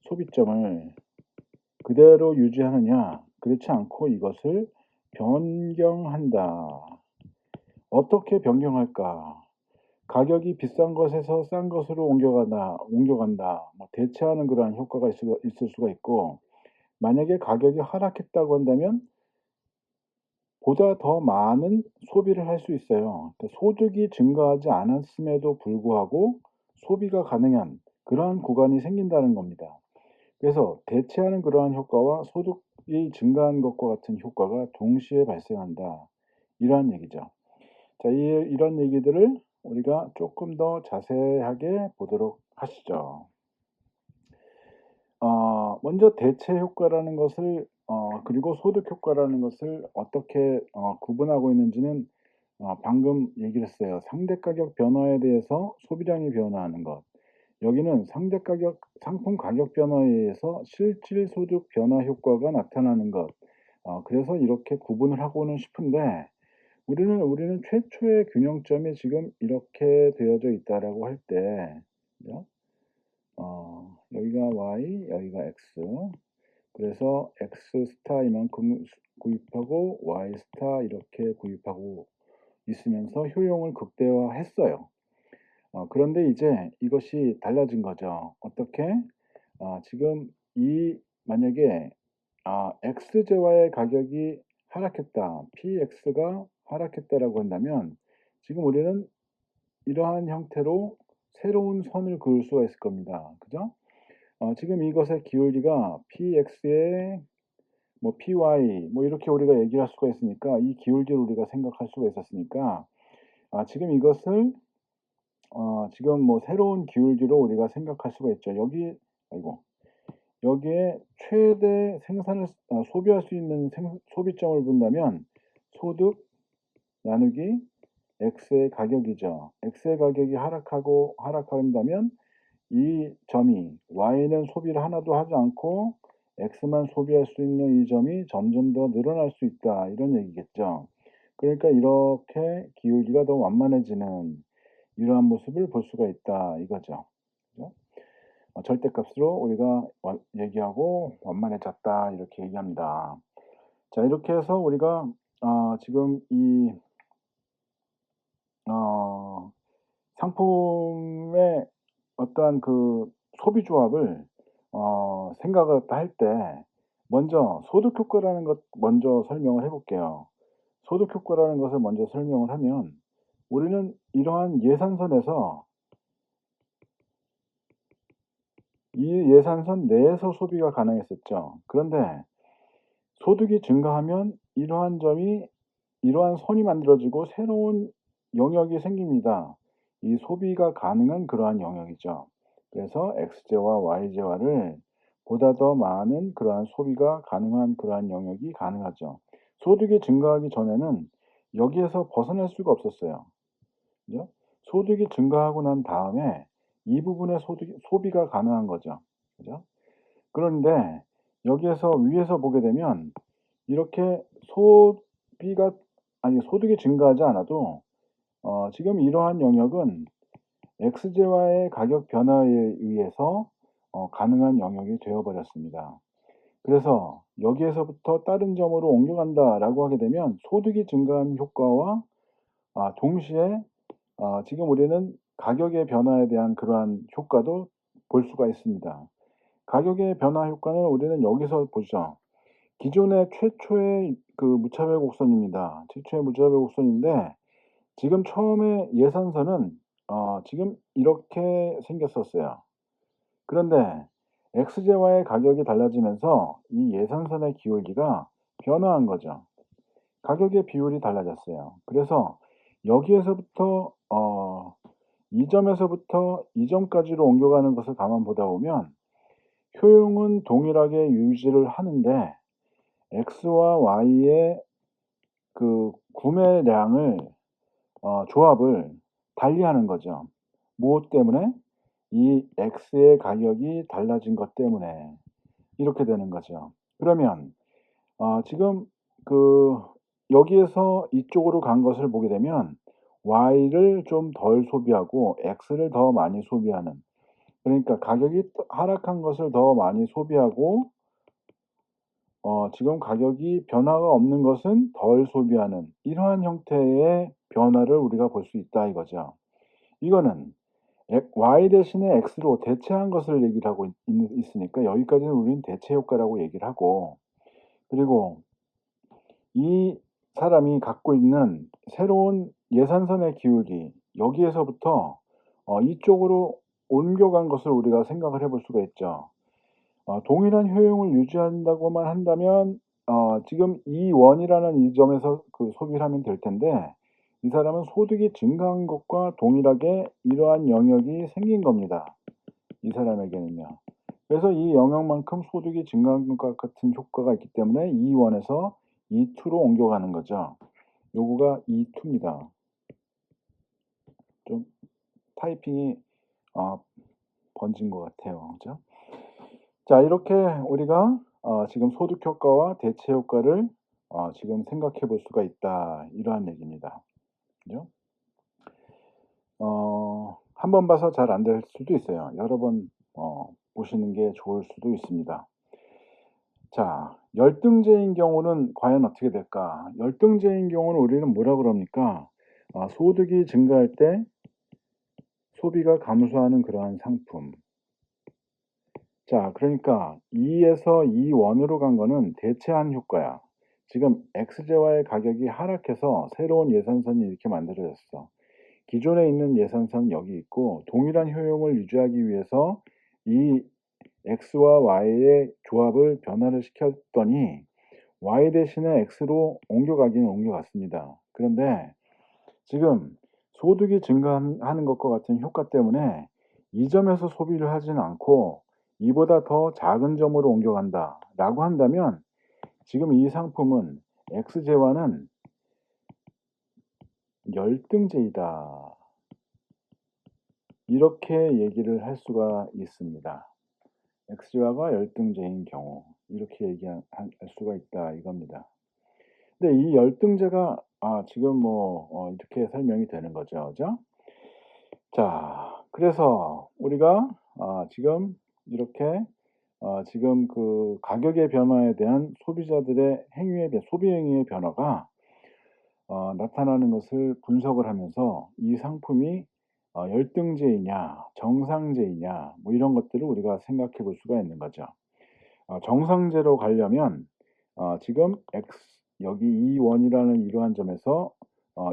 Speaker 1: 소비점을 그대로 유지하느냐? 그렇지 않고 이것을 변경한다. 어떻게 변경할까? 가격이 비싼 것에서 싼 것으로 옮겨간다. 뭐 대체하는 그러한 효과가 있을 수가 있고 만약에 가격이 하락했다고 한다면 보다 더 많은 소비를 할 수 있어요. 그러니까 소득이 증가하지 않았음에도 불구하고 소비가 가능한 그러한 구간이 생긴다는 겁니다. 그래서 대체하는 그러한 효과와 소득이 증가한 것과 같은 효과가 동시에 발생한다. 이러한 얘기죠. 자, 이런 얘기들을 우리가 조금 더 자세하게 보도록 하시죠. 먼저 대체 효과라는 것을 그리고 소득 효과라는 것을 어떻게 구분하고 있는지는 방금 얘기를 했어요. 상대 가격 변화에 대해서 소비량이 변화하는 것. 여기는 상품 가격 변화에 의해서 실질 소득 변화 효과가 나타나는 것. 그래서 이렇게 구분을 하고는 싶은데 우리는 최초의 균형점이 지금 이렇게 되어져 있다라고 할 때, 그죠? 여기가 y, 여기가 x. 그래서 x 스타 이만큼 구입하고 y 스타 이렇게 구입하고 있으면서 효용을 극대화했어요. 그런데 이제 이것이 달라진 거죠. 어떻게? 지금 만약에 x제와의 가격이 하락했다. px가 하락했다라고 한다면 지금 우리는 이러한 형태로 새로운 선을 그을 수가 있을 겁니다. 그죠? 지금 이것의 기울기가 px에 뭐 py 뭐 이렇게 우리가 얘기를 할 수가 있으니까 이 기울기를 우리가 생각할 수가 있었으니까 지금 이것을 지금 뭐 새로운 기울기로 우리가 생각할 수가 있죠. 여기에 최대 소비할 수 있는 소비점을 본다면 소득 나누기 x의 가격이죠. x의 가격이 하락한다면 이 점이 y는 소비를 하나도 하지 않고 x만 소비할 수 있는 이 점이 점점 더 늘어날 수 있다. 이런 얘기겠죠. 그러니까 이렇게 기울기가 더 완만해지는 이러한 모습을 볼 수가 있다 이거죠. 그죠? 절대값으로 우리가 얘기하고 완만해졌다 이렇게 얘기합니다. 자, 이렇게 해서 우리가 지금 이 상품의 어떠한 그 소비 조합을 생각을 할 때 먼저 소득 효과라는 것 먼저 설명을 해 볼게요. 소득 효과라는 것을 먼저 설명을 하면 우리는 이러한 예산선에서 이 예산선 내에서 소비가 가능했었죠. 그런데 소득이 증가하면 이러한 선이 만들어지고 새로운 영역이 생깁니다. 이 소비가 가능한 그러한 영역이죠. 그래서 X제와 Y제와를 보다 더 많은 그러한 소비가 가능한 그러한 영역이 가능하죠. 소득이 증가하기 전에는 여기에서 벗어날 수가 없었어요. 그죠? 소득이 증가하고 난 다음에 이 부분의 소비가 가능한 거죠. 그죠? 그런데 여기에서 위에서 보게 되면 이렇게 소득이 증가하지 않아도 지금 이러한 영역은 X제와의 가격 변화에 의해서 가능한 영역이 되어 버렸습니다. 그래서 여기에서부터 다른 점으로 옮겨간다라고 하게 되면 소득이 증가한 효과와 동시에 지금 우리는 가격의 변화에 대한 그러한 효과도 볼 수가 있습니다. 가격의 변화 효과는 우리는 여기서 보죠. 기존의 최초의 그 무차별 곡선입니다. 최초의 무차별 곡선인데 지금 처음에 예산선은 지금 이렇게 생겼었어요. 그런데 x제와의 가격이 달라지면서 이 예산선의 기울기가 변화한 거죠. 가격의 비율이 달라졌어요. 그래서 여기에서부터 이 점에서부터 이 점까지로 옮겨가는 것을 가만 보다 보면 효용은 동일하게 유지를 하는데 x와 y의 그 구매량을 조합을 달리하는 거죠. 무엇 때문에? 이 x의 가격이 달라진 것 때문에 이렇게 되는 거죠. 그러면 지금 그 여기에서 이쪽으로 간 것을 보게 되면 y를 좀 덜 소비하고 x를 더 많이 소비하는, 그러니까 가격이 하락한 것을 더 많이 소비하고 지금 가격이 변화가 없는 것은 덜 소비하는 이러한 형태의 변화를 우리가 볼 수 있다 이거죠. 이거는 y 대신에 x로 대체한 것을 얘기를 하고 있으니까 여기까지는 우리는 대체 효과라고 얘기를 하고, 그리고 이 사람이 갖고 있는 새로운 예산선의 기울기 여기에서부터 이쪽으로 옮겨간 것을 우리가 생각을 해볼 수가 있죠. 동일한 효용을 유지한다고만 한다면 지금 이 원이라는 이 점에서 그 소비를 하면 될 텐데 이 사람은 소득이 증가한 것과 동일하게 이러한 영역이 생긴 겁니다. 이 사람에게는요. 그래서 이 영역만큼 소득이 증가한 것과 같은 효과가 있기 때문에 E1에서 E2로 옮겨가는 거죠. 요거가 E2입니다. 좀 타이핑이 번진 것 같아요. 그죠? 자, 이렇게 우리가 지금 소득 효과와 대체 효과를 지금 생각해 볼 수가 있다. 이러한 얘기입니다. 그죠? 한 번 봐서 잘 안 될 수도 있어요. 여러 번 보시는 게 좋을 수도 있습니다. 자, 열등제인 경우는 과연 어떻게 될까? 열등제인 경우는 우리는 뭐라 그럽니까? 소득이 증가할 때 소비가 감소하는 그러한 상품. 자, 그러니까 2에서 2원으로 간 거는 대체한 효과야. 지금 X제와의 가격이 하락해서 새로운 예산선이 이렇게 만들어졌어. 기존에 있는 예산선 여기 있고 동일한 효용을 유지하기 위해서 이 X와 Y의 조합을 변화를 시켰더니 Y 대신에 X로 옮겨가기는 옮겨갔습니다. 그런데 지금 소득이 증가하는 것과 같은 효과 때문에 이 점에서 소비를 하지는 않고 이보다 더 작은 점으로 옮겨간다라고 한다면 지금 이 상품은 X제와는 열등제이다. 이렇게 얘기를 할 수가 있습니다. X제와가 열등제인 경우 이렇게 얘기할 수가 있다 이겁니다. 근데 이 열등제가 지금 이렇게 설명이 되는 거죠. 그죠? 자, 그래서 우리가 지금 이렇게 지금 그 가격의 변화에 대한 소비자들의 소비 행위의 변화가 나타나는 것을 분석을 하면서 이 상품이 열등제이냐 정상제이냐 뭐 이런 것들을 우리가 생각해 볼 수가 있는 거죠. 정상제로 가려면 지금 여기 이 원이라는 이러한 점에서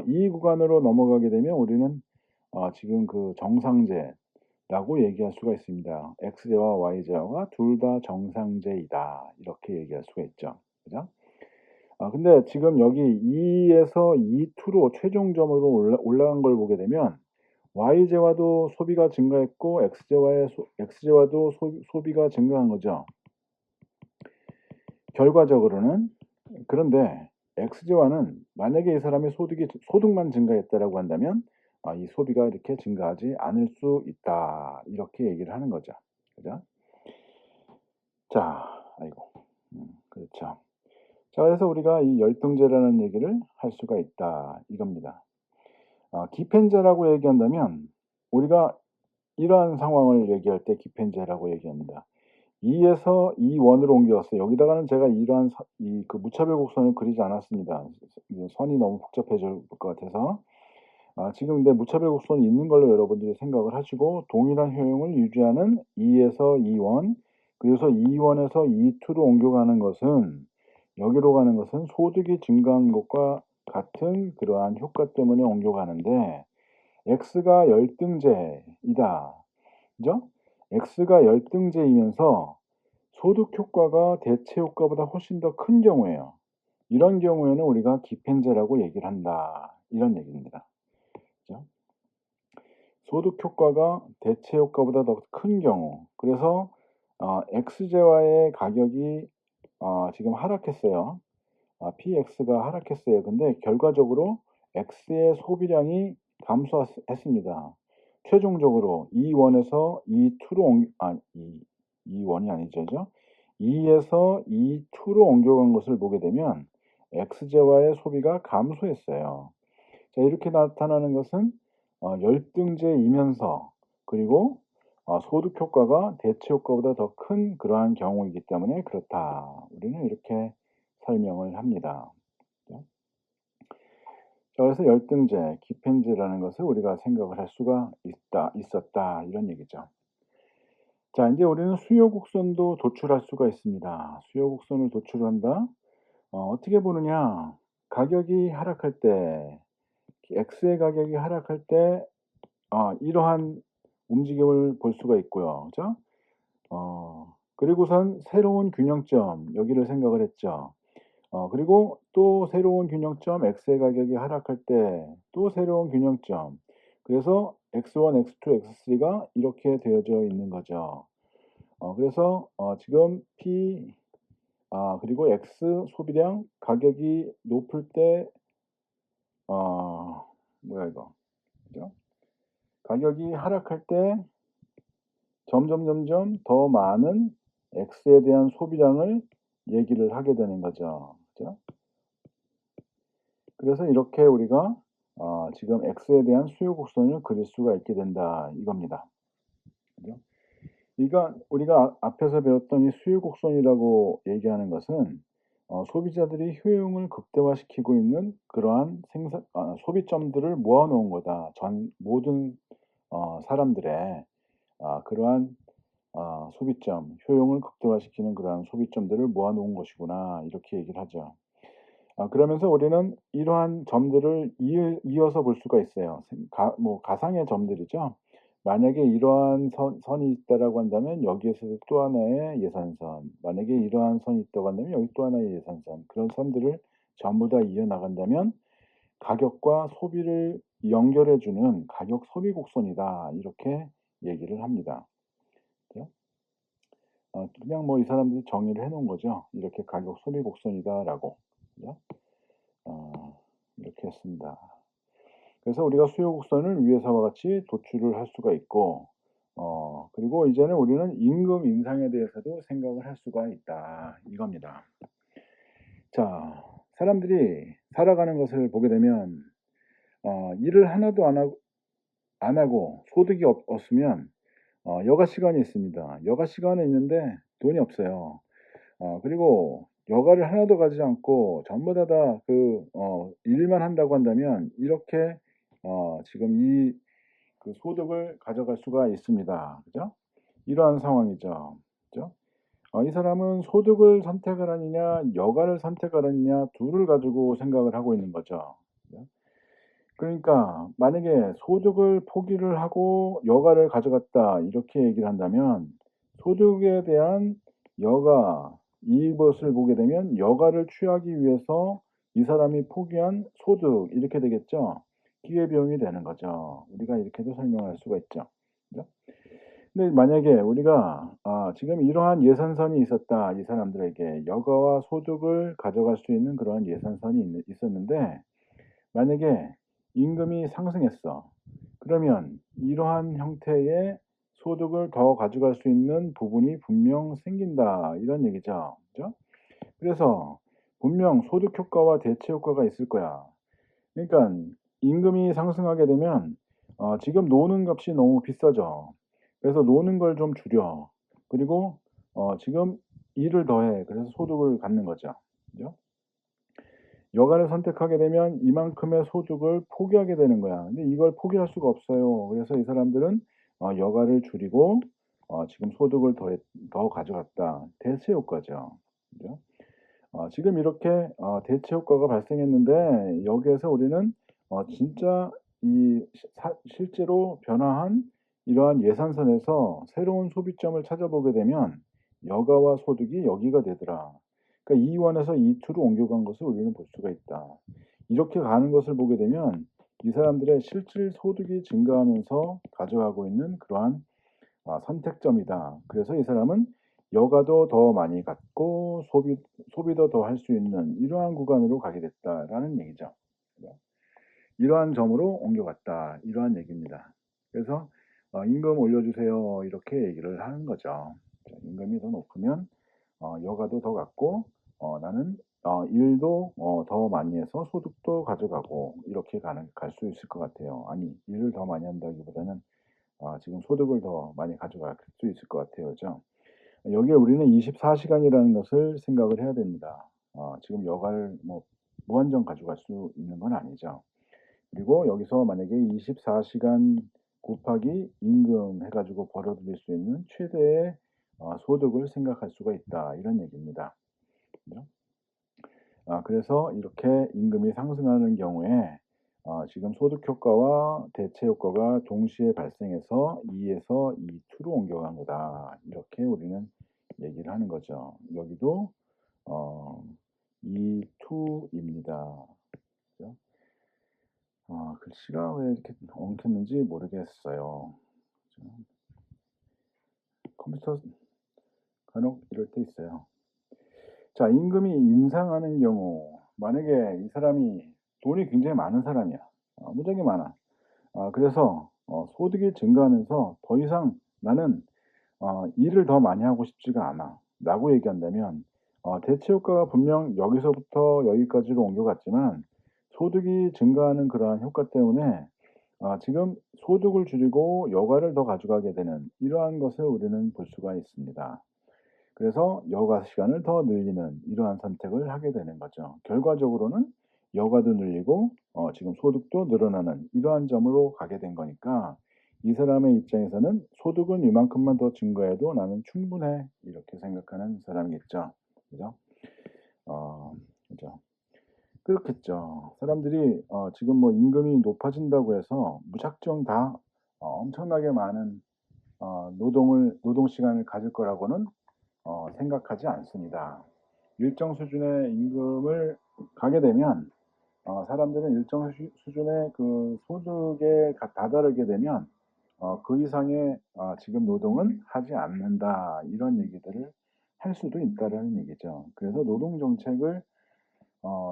Speaker 1: 이 구간으로 넘어가게 되면 우리는 지금 그 정상제라고 얘기할 수가 있습니다. X제와 Y제가 둘 다 정상제이다. 이렇게 얘기할 수가 있죠. 그죠? 근데 지금 여기 2에서 2,2로 최종점으로 올라간 걸 보게 되면 Y제와도 소비가 증가했고 X제와도 소비가 증가한 거죠. 결과적으로는. 그런데 X제와는 만약에 이 사람의 소득만 증가했다라고 한다면 이 소비가 이렇게 증가하지 않을 수 있다. 이렇게 얘기를 하는 거죠. 그죠? 자, 아이고. 그렇죠. 자, 그래서 우리가 이 열등제라는 얘기를 할 수가 있다. 이겁니다. 기펜제라고 얘기한다면 우리가 이러한 상황을 얘기할 때 기펜제라고 얘기합니다. 2에서 2원으로 옮겨왔어요. 여기다가는 제가 이러한 그 무차별 곡선을 그리지 않았습니다. 선이 너무 복잡해질 것 같아서. 지금 근데 무차별 곡선이 있는 걸로 여러분들이 생각을 하시고 동일한 효용을 유지하는 2에서 2원, 그래서 2원에서 2,2로 옮겨가는 것은 여기로 가는 것은 소득이 증가한 것과 같은 그러한 효과 때문에 옮겨가는데 X가 열등제이다. 그죠? X가 열등제이면서 소득 효과가 대체 효과보다 훨씬 더 큰 경우에요. 이런 경우에는 우리가 기펜제라고 얘기를 한다. 이런 얘기입니다. 그죠? 소득 효과가 대체 효과보다 더 큰 경우. 그래서 X제와의 가격이 지금 하락했어요. PX가 하락했어요. 근데 결과적으로 X의 소비량이 감소했습니다. 최종적으로 2원에서 2,2로 2원이 아니죠. 2에서 2,2로 옮겨간 것을 보게 되면 X제와의 소비가 감소했어요. 자, 이렇게 나타나는 것은 열등제이면서 그리고 소득 효과가 대체 효과보다 더 큰 그러한 경우이기 때문에 그렇다. 우리는 이렇게 설명을 합니다. 자, 그래서 열등제, 기펜제라는 것을 우리가 생각을 할 수가 있었다. 이런 얘기죠. 자, 이제 우리는 수요 곡선도 도출할 수가 있습니다. 수요 곡선을 도출한다. 어떻게 보느냐? 가격이 하락할 때, X의 가격이 하락할 때 이러한 움직임을 볼 수가 있고요. 그죠? 그리고선 새로운 균형점 여기를 생각을 했죠. 그리고 또 새로운 균형점 X의 가격이 하락할 때 또 새로운 균형점. 그래서 X1, X2, X3가 이렇게 되어져 있는 거죠. 그래서 지금 P 그리고 X 소비량 가격이 높을 때 뭐야 이거. 그죠? 가격이 하락할 때 점점 더 많은 X에 대한 소비량을 얘기를 하게 되는 거죠. 그죠? 그래서 이렇게 우리가 지금 X에 대한 수요 곡선을 그릴 수가 있게 된다 이겁니다. 그죠? 그러니까 우리가 앞에서 배웠던 이 수요 곡선이라고 얘기하는 것은 소비자들이 효용을 극대화시키고 있는 그러한 소비점들을 모아 놓은 거다. 전 모든 사람들의 그러한 소비점, 효용을 극대화시키는 그러한 소비점들을 모아 놓은 것이구나 이렇게 얘기를 하죠. 그러면서 우리는 이러한 점들을 이어서 볼 수가 있어요. 가상의 점들이죠. 만약에 이러한 선이 있다라고 한다면 여기에서도 또 하나의 예산선, 만약에 이러한 선이 있다고 한다면 여기 또 하나의 예산선, 그런 선들을 전부 다 이어나간다면 가격과 소비를 연결해 주는 가격 소비 곡선이다. 이렇게 얘기를 합니다. 그죠? 그냥 뭐 이 사람들이 정의를 해 놓은 거죠. 이렇게 가격 소비 곡선이다라고. 그죠? 이렇게 했습니다. 그래서 우리가 수요 곡선을 위에서와 같이 도출을 할 수가 있고 그리고 이제는 우리는 임금 인상에 대해서도 생각을 할 수가 있다 이겁니다. 자, 사람들이 살아가는 것을 보게 되면 일을 하나도 안 하고 소득이 없으면 여가 시간이 있습니다. 여가 시간은 있는데 돈이 없어요. 그리고 여가를 하나도 가지지 않고 전부 다 일만 한다고 한다면 이렇게 지금 그 소득을 가져갈 수가 있습니다. 그죠? 이러한 상황이죠. 그죠? 이 사람은 소득을 선택을 하느냐, 여가를 선택하느냐, 둘을 가지고 생각을 하고 있는 거죠. 그죠? 그러니까 만약에 소득을 포기를 하고 여가를 가져갔다 이렇게 얘기를 한다면 소득에 대한 여가 이것을 보게 되면 여가를 취하기 위해서 이 사람이 포기한 소득 이렇게 되겠죠. 기회비용이 되는 거죠. 우리가 이렇게도 설명할 수가 있죠. 그죠? 근데 만약에 우리가 지금 이러한 예산선이 있었다. 이 사람들에게 여가와 소득을 가져갈 수 있는 그러한 예산선이 있었는데 만약에 임금이 상승했어. 그러면 이러한 형태의 소득을 더 가져갈 수 있는 부분이 분명 생긴다. 이런 얘기죠. 그죠? 그래서 분명 소득 효과와 대체 효과가 있을 거야. 그러니까 임금이 상승하게 되면 지금 노는 값이 너무 비싸죠. 그래서 노는 걸 좀 줄여. 그리고 지금 일을 더해. 그래서 소득을 갖는 거죠. 그죠? 여가를 선택하게 되면 이만큼의 소득을 포기하게 되는 거야. 근데 이걸 포기할 수가 없어요. 그래서 이 사람들은 여가를 줄이고 지금 소득을 더 가져갔다. 대체 효과죠. 그죠? 지금 이렇게 대체 효과가 발생했는데 여기에서 우리는 진짜 실제로 변화한 이러한 예산선에서 새로운 소비점을 찾아보게 되면 여가와 소득이 여기가 되더라. 그러니까 E1에서 E2로 옮겨간 것을 우리는 볼 수가 있다. 이렇게 가는 것을 보게 되면 이 사람들의 실질 소득이 증가하면서 가져가고 있는 그러한 선택점이다. 그래서 이 사람은 여가도 더 많이 갖고 소비도 더 할 수 있는 이러한 구간으로 가게 됐다라는 얘기죠. 이러한 점으로 옮겨갔다. 이러한 얘기입니다. 그래서 임금 올려주세요. 이렇게 얘기를 하는 거죠. 임금이 더 높으면 여가도 더 갖고 나는 일도 더 많이 해서 소득도 가져가고 이렇게 갈 수 있을 것 같아요. 아니 일을 더 많이 한다기보다는 지금 소득을 더 많이 가져갈 수 있을 것 같아요. 그죠? 여기에 우리는 24시간이라는 것을 생각을 해야 됩니다. 지금 여가를 뭐 무한정 가져갈 수 있는 건 아니죠. 그리고 여기서 만약에 24시간 곱하기 임금 해가지고 벌어들일 수 있는 최대의 소득을 생각할 수가 있다. 이런 얘기입니다. 그죠? 그래서 이렇게 임금이 상승하는 경우에 지금 소득 효과와 대체 효과가 동시에 발생해서 2에서 E2로 옮겨간 거다. 이렇게 우리는 얘기를 하는 거죠. 여기도 E2입니다. 그죠? 글씨가 왜 이렇게 엉켰는지 모르겠어요. 그죠? 컴퓨터 간혹 이럴 때 있어요. 자, 임금이 인상하는 경우 만약에 이 사람이 돈이 굉장히 많은 사람이야. 무지하게 많아. 그래서 소득이 증가하면서 더 이상 나는 "일을 더 많이 하고 싶지가 않아."라고 얘기한다면 대체 효과가 분명 여기서부터 여기까지로 옮겨갔지만 소득이 증가하는 그러한 효과 때문에 지금 소득을 줄이고 여가를 더 가져가게 되는 이러한 것을 우리는 볼 수가 있습니다. 그래서 여가 시간을 더 늘리는 이러한 선택을 하게 되는 거죠. 결과적으로는 여가도 늘리고 지금 소득도 늘어나는 이러한 점으로 가게 된 거니까 이 사람의 입장에서는 '소득은 이만큼만 더 증가해도 나는 충분해.' 이렇게 생각하는 사람이겠죠. 그죠? 어 그죠. 그렇겠죠. 사람들이 지금 뭐 임금이 높아진다고 해서 무작정 다 엄청나게 많은 노동 시간을 가질 거라고는 생각하지 않습니다. 일정 수준의 임금을 가게 되면 사람들은 일정 수준의 그 소득에 다다르게 되면 그 이상의 지금 노동은 하지 않는다. 이런 얘기들을 할 수도 있다라는 얘기죠. 그래서 노동 정책을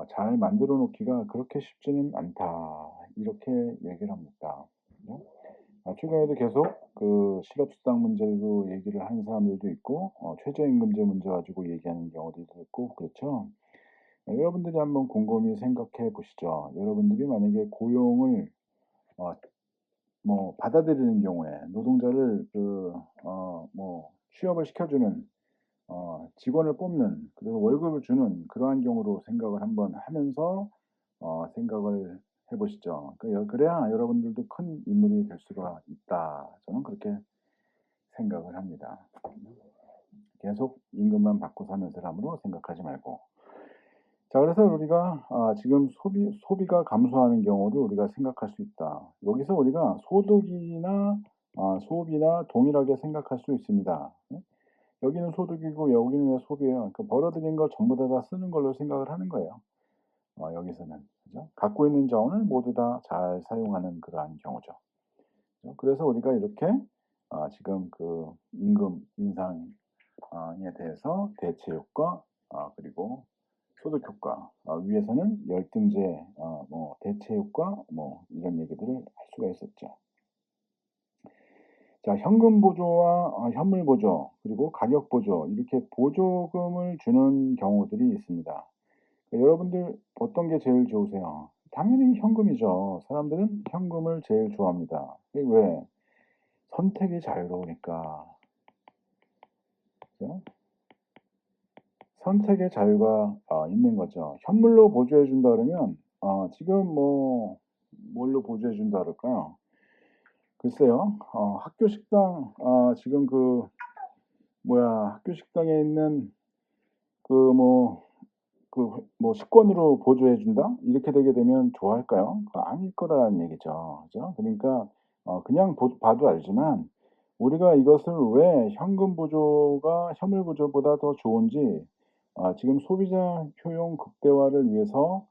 Speaker 1: 잘 만들어 놓기가 그렇게 쉽지는 않다. 이렇게 얘기를 합니다. 그죠? 최근에도 계속 그 실업수당 문제도 얘기를 하는 사람들도 있고 최저임금제 문제 가지고 얘기하는 경우도 있고 그렇죠. 여러분들이 한번 곰곰이 생각해 보시죠. 여러분들이 만약에 고용을 어 뭐 받아들이는 경우에 노동자를 취업을 시켜주는 직원을 뽑는 그리고 월급을 주는 그러한 경우로 생각을 한번 하면서 생각을 해 보시죠. 그래야 여러분들도 큰 인물이 될 수가 있다. 저는 그렇게 생각을 합니다. 계속 임금만 받고 사는 사람으로 생각하지 말고. 자 그래서 우리가 지금 소비가 감소하는 경우를 우리가 생각할 수 있다. 여기서 우리가 소득이나 소비나 동일하게 생각할 수 있습니다. 예? 여기는 소득이고 여기는 왜 소비예요? 그 벌어들인 걸 전부 다 쓰는 걸로 생각을 하는 거예요. 여기서는. 그죠? 갖고 있는 자원을 모두 다 잘 사용하는 그러한 경우죠. 그죠? 그래서 우리가 이렇게 지금 그 임금 인상에 대해서 대체 효과 그리고 소득 효과 위에서는 열등제 뭐 대체 효과 뭐 이런 얘기들을 할 수가 있었죠. 자 현금 보조와 현물 보조 그리고 가격 보조 이렇게 보조금을 주는 경우들이 있습니다. 여러분들 어떤 게 제일 좋으세요? 당연히 현금이죠. 사람들은 현금을 제일 좋아합니다. 이게 왜? 선택이 자유로우니까. 그죠? 선택의 자유가 있는 거죠. 현물로 보조해 준다 그러면 지금 뭐 뭘로 보조해 준다 그럴까요? 글쎄요. 학교 식당 지금 그 뭐야 학교 식당에 있는 식권으로 보조해 준다? 이렇게 되게 되면 좋아할까요? 아닐 거라는 얘기죠. 그죠? 그러니까 그냥 봐도 알지만 우리가 이것을 왜 현금 보조가 현물 보조보다 더 좋은지 지금 소비자 효용 극대화를 위해서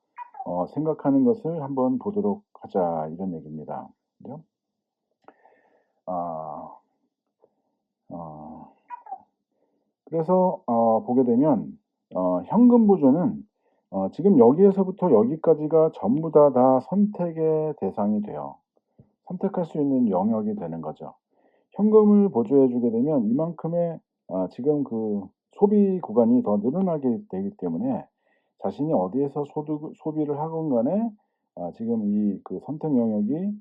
Speaker 1: 생각하는 것을 한번 보도록 하자 이런 얘기입니다. 그죠? 아 어 그래서 보게 되면 현금 보조는 지금 여기에서부터 여기까지가 전부 다 선택의 대상이 돼요. 선택할 수 있는 영역이 되는 거죠. 현금을 보조해 주게 되면 이만큼의 지금 그 소비 구간이 더 늘어나게 되기 때문에 자신이 어디에서 소비를 하건 간에 지금 이 그 선택 영역이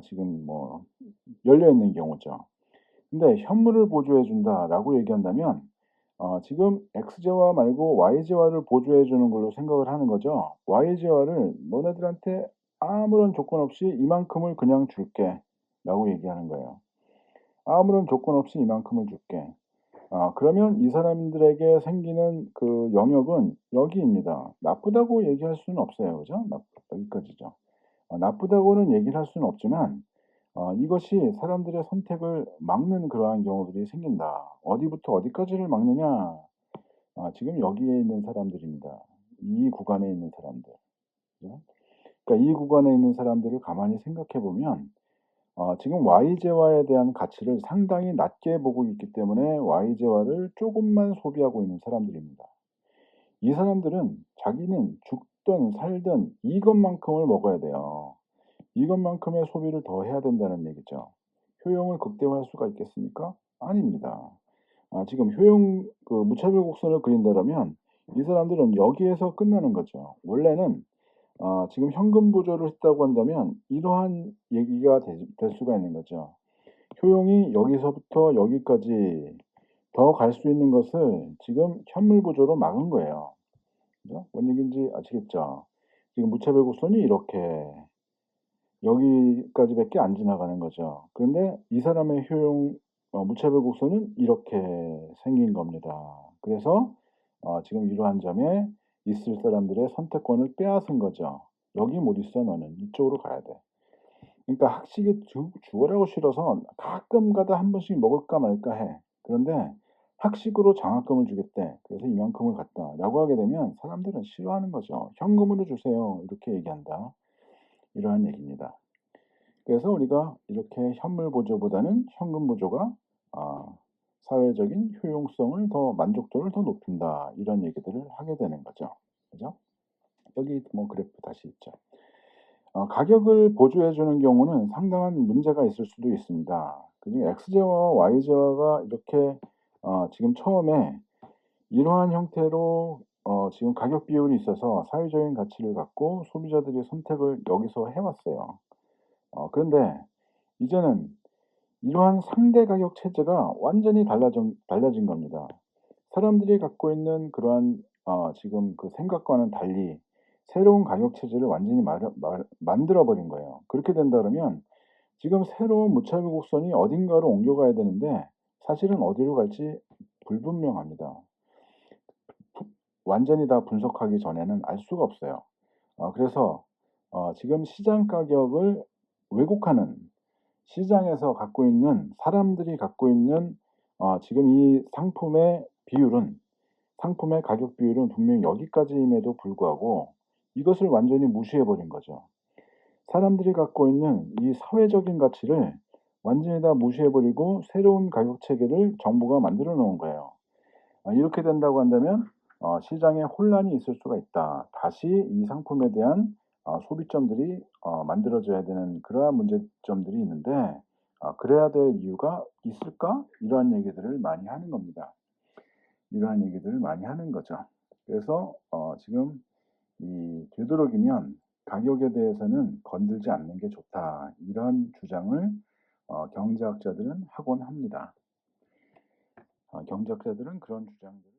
Speaker 1: 지금 뭐 열려 있는 경우죠. 근데 "현물을 보조해 준다."라고 얘기한다면 지금 X재화 말고 Y재화를 보조해 주는 걸로 생각을 하는 거죠. Y재화를 "너네들한테 아무런 조건 없이 이만큼을 그냥 줄게."라고 얘기하는 거예요. 아무런 조건 없이 이만큼을 줄게. 그러면 이 사람들에게 생기는 그 영역은 여기입니다. 나쁘다고 얘기할 수는 없어요. 그죠? 여기까지죠. 나쁘다고는 얘기를 할 수는 없지만 이것이 사람들의 선택을 막는 그러한 경우들이 생긴다. 어디부터 어디까지를 막느냐? 지금 여기에 있는 사람들입니다. 이 구간에 있는 사람들. 그죠? 그러니까 이 구간에 있는 사람들을 가만히 생각해 보면 지금 Y재화에 대한 가치를 상당히 낮게 보고 있기 때문에 Y재화를 쪼금만 소비하고 있는 사람들입니다. 이 사람들은 자기는 죽든 살든 이것만큼을 먹어야 돼요. 이것만큼의 소비를 더 해야 된다는 얘기죠. 효용을 극대화할 수가 있겠습니까? 아닙니다. 지금 효용 무차별 곡선을 그린다라면 이 사람들은 여기에서 끝나는 거죠. 원래는 지금 현금 보조를 했다고 한다면 이러한 얘기가 될 수가 있는 거죠. 효용이 여기서부터 여기까지 더 갈 수 있는 것을 지금 현물 보조로 막은 거예요. 그죠? 뭔 얘기인지 아시겠죠? 지금 무차별 곡선이 이렇게 여기까지밖에 안 지나가는 거죠. 그런데 이 사람의 효용 무차별 곡선은 이렇게 생긴 겁니다. 그래서 지금 이러한 점에 있을 사람들의 선택권을 빼앗은 거죠. "여기 못 있어 너는. 이쪽으로 가야 돼." 그러니까 학식이 죽어라고 싫어서 가끔 가다 한 번씩 먹을까 말까 해. 그런데 학식으로 장학금을 주겠대. 그래서 "이만큼을 갖다."라고 하게 되면 사람들은 싫어하는 거죠. "현금으로 주세요." 이렇게 얘기한다. 이러한 얘기입니다. 그래서 우리가 이렇게 현물 보조보다는 현금 보조가 아 사회적인 효용성을 더 만족도를 더 높인다. 이런 얘기들을 하게 되는 거죠. 그죠? 여기 뭐 그래프 다시 있죠. 가격을 보조해 주는 경우는 상당한 문제가 있을 수도 있습니다. 그중에 X제와 Y제가 이렇게 지금 처음에 이러한 형태로 지금 가격 비율이 있어서 사회적인 가치를 갖고 소비자들이 선택을 여기서 해 왔어요. 그런데 이제는 이러한 상대 가격 체제가 완전히 달라진 겁니다. 사람들이 갖고 있는 그러한 지금 그 생각과는 달리 새로운 가격 체제를 완전히 만들어 버린 거예요. 그렇게 된다 그러면 지금 새로운 무차별 곡선이 어딘가로 옮겨가야 되는데 사실은 어디로 갈지 불분명합니다. 완전히 다 분석하기 전에는 알 수가 없어요. 그래서 지금 시장 가격을 왜곡하는 시장에서 갖고 있는 사람들이 갖고 있는 지금 이 상품의 가격 비율은 분명히 여기까지임에도 불구하고 이것을 완전히 무시해 버린 거죠. 사람들이 갖고 있는 이 사회적인 가치를 완전히 다 무시해 버리고 새로운 가격 체계를 정부가 만들어 놓은 거예요. 이렇게 된다고 한다면 시장에 혼란이 있을 수가 있다. 다시 이 상품에 대한 소비점들이 만들어져야 되는 그러한 문제점들이 있는데 '그래야 될 이유가 있을까?' 이러한 얘기들을 많이 하는 겁니다. 이러한 얘기들을 많이 하는 거죠. 그래서 지금 이 되도록이면 '가격에 대해서는 건들지 않는 게 좋다.' 이런 주장을 경제학자들은 하곤 합니다. 경제학자들은 그런 주장들을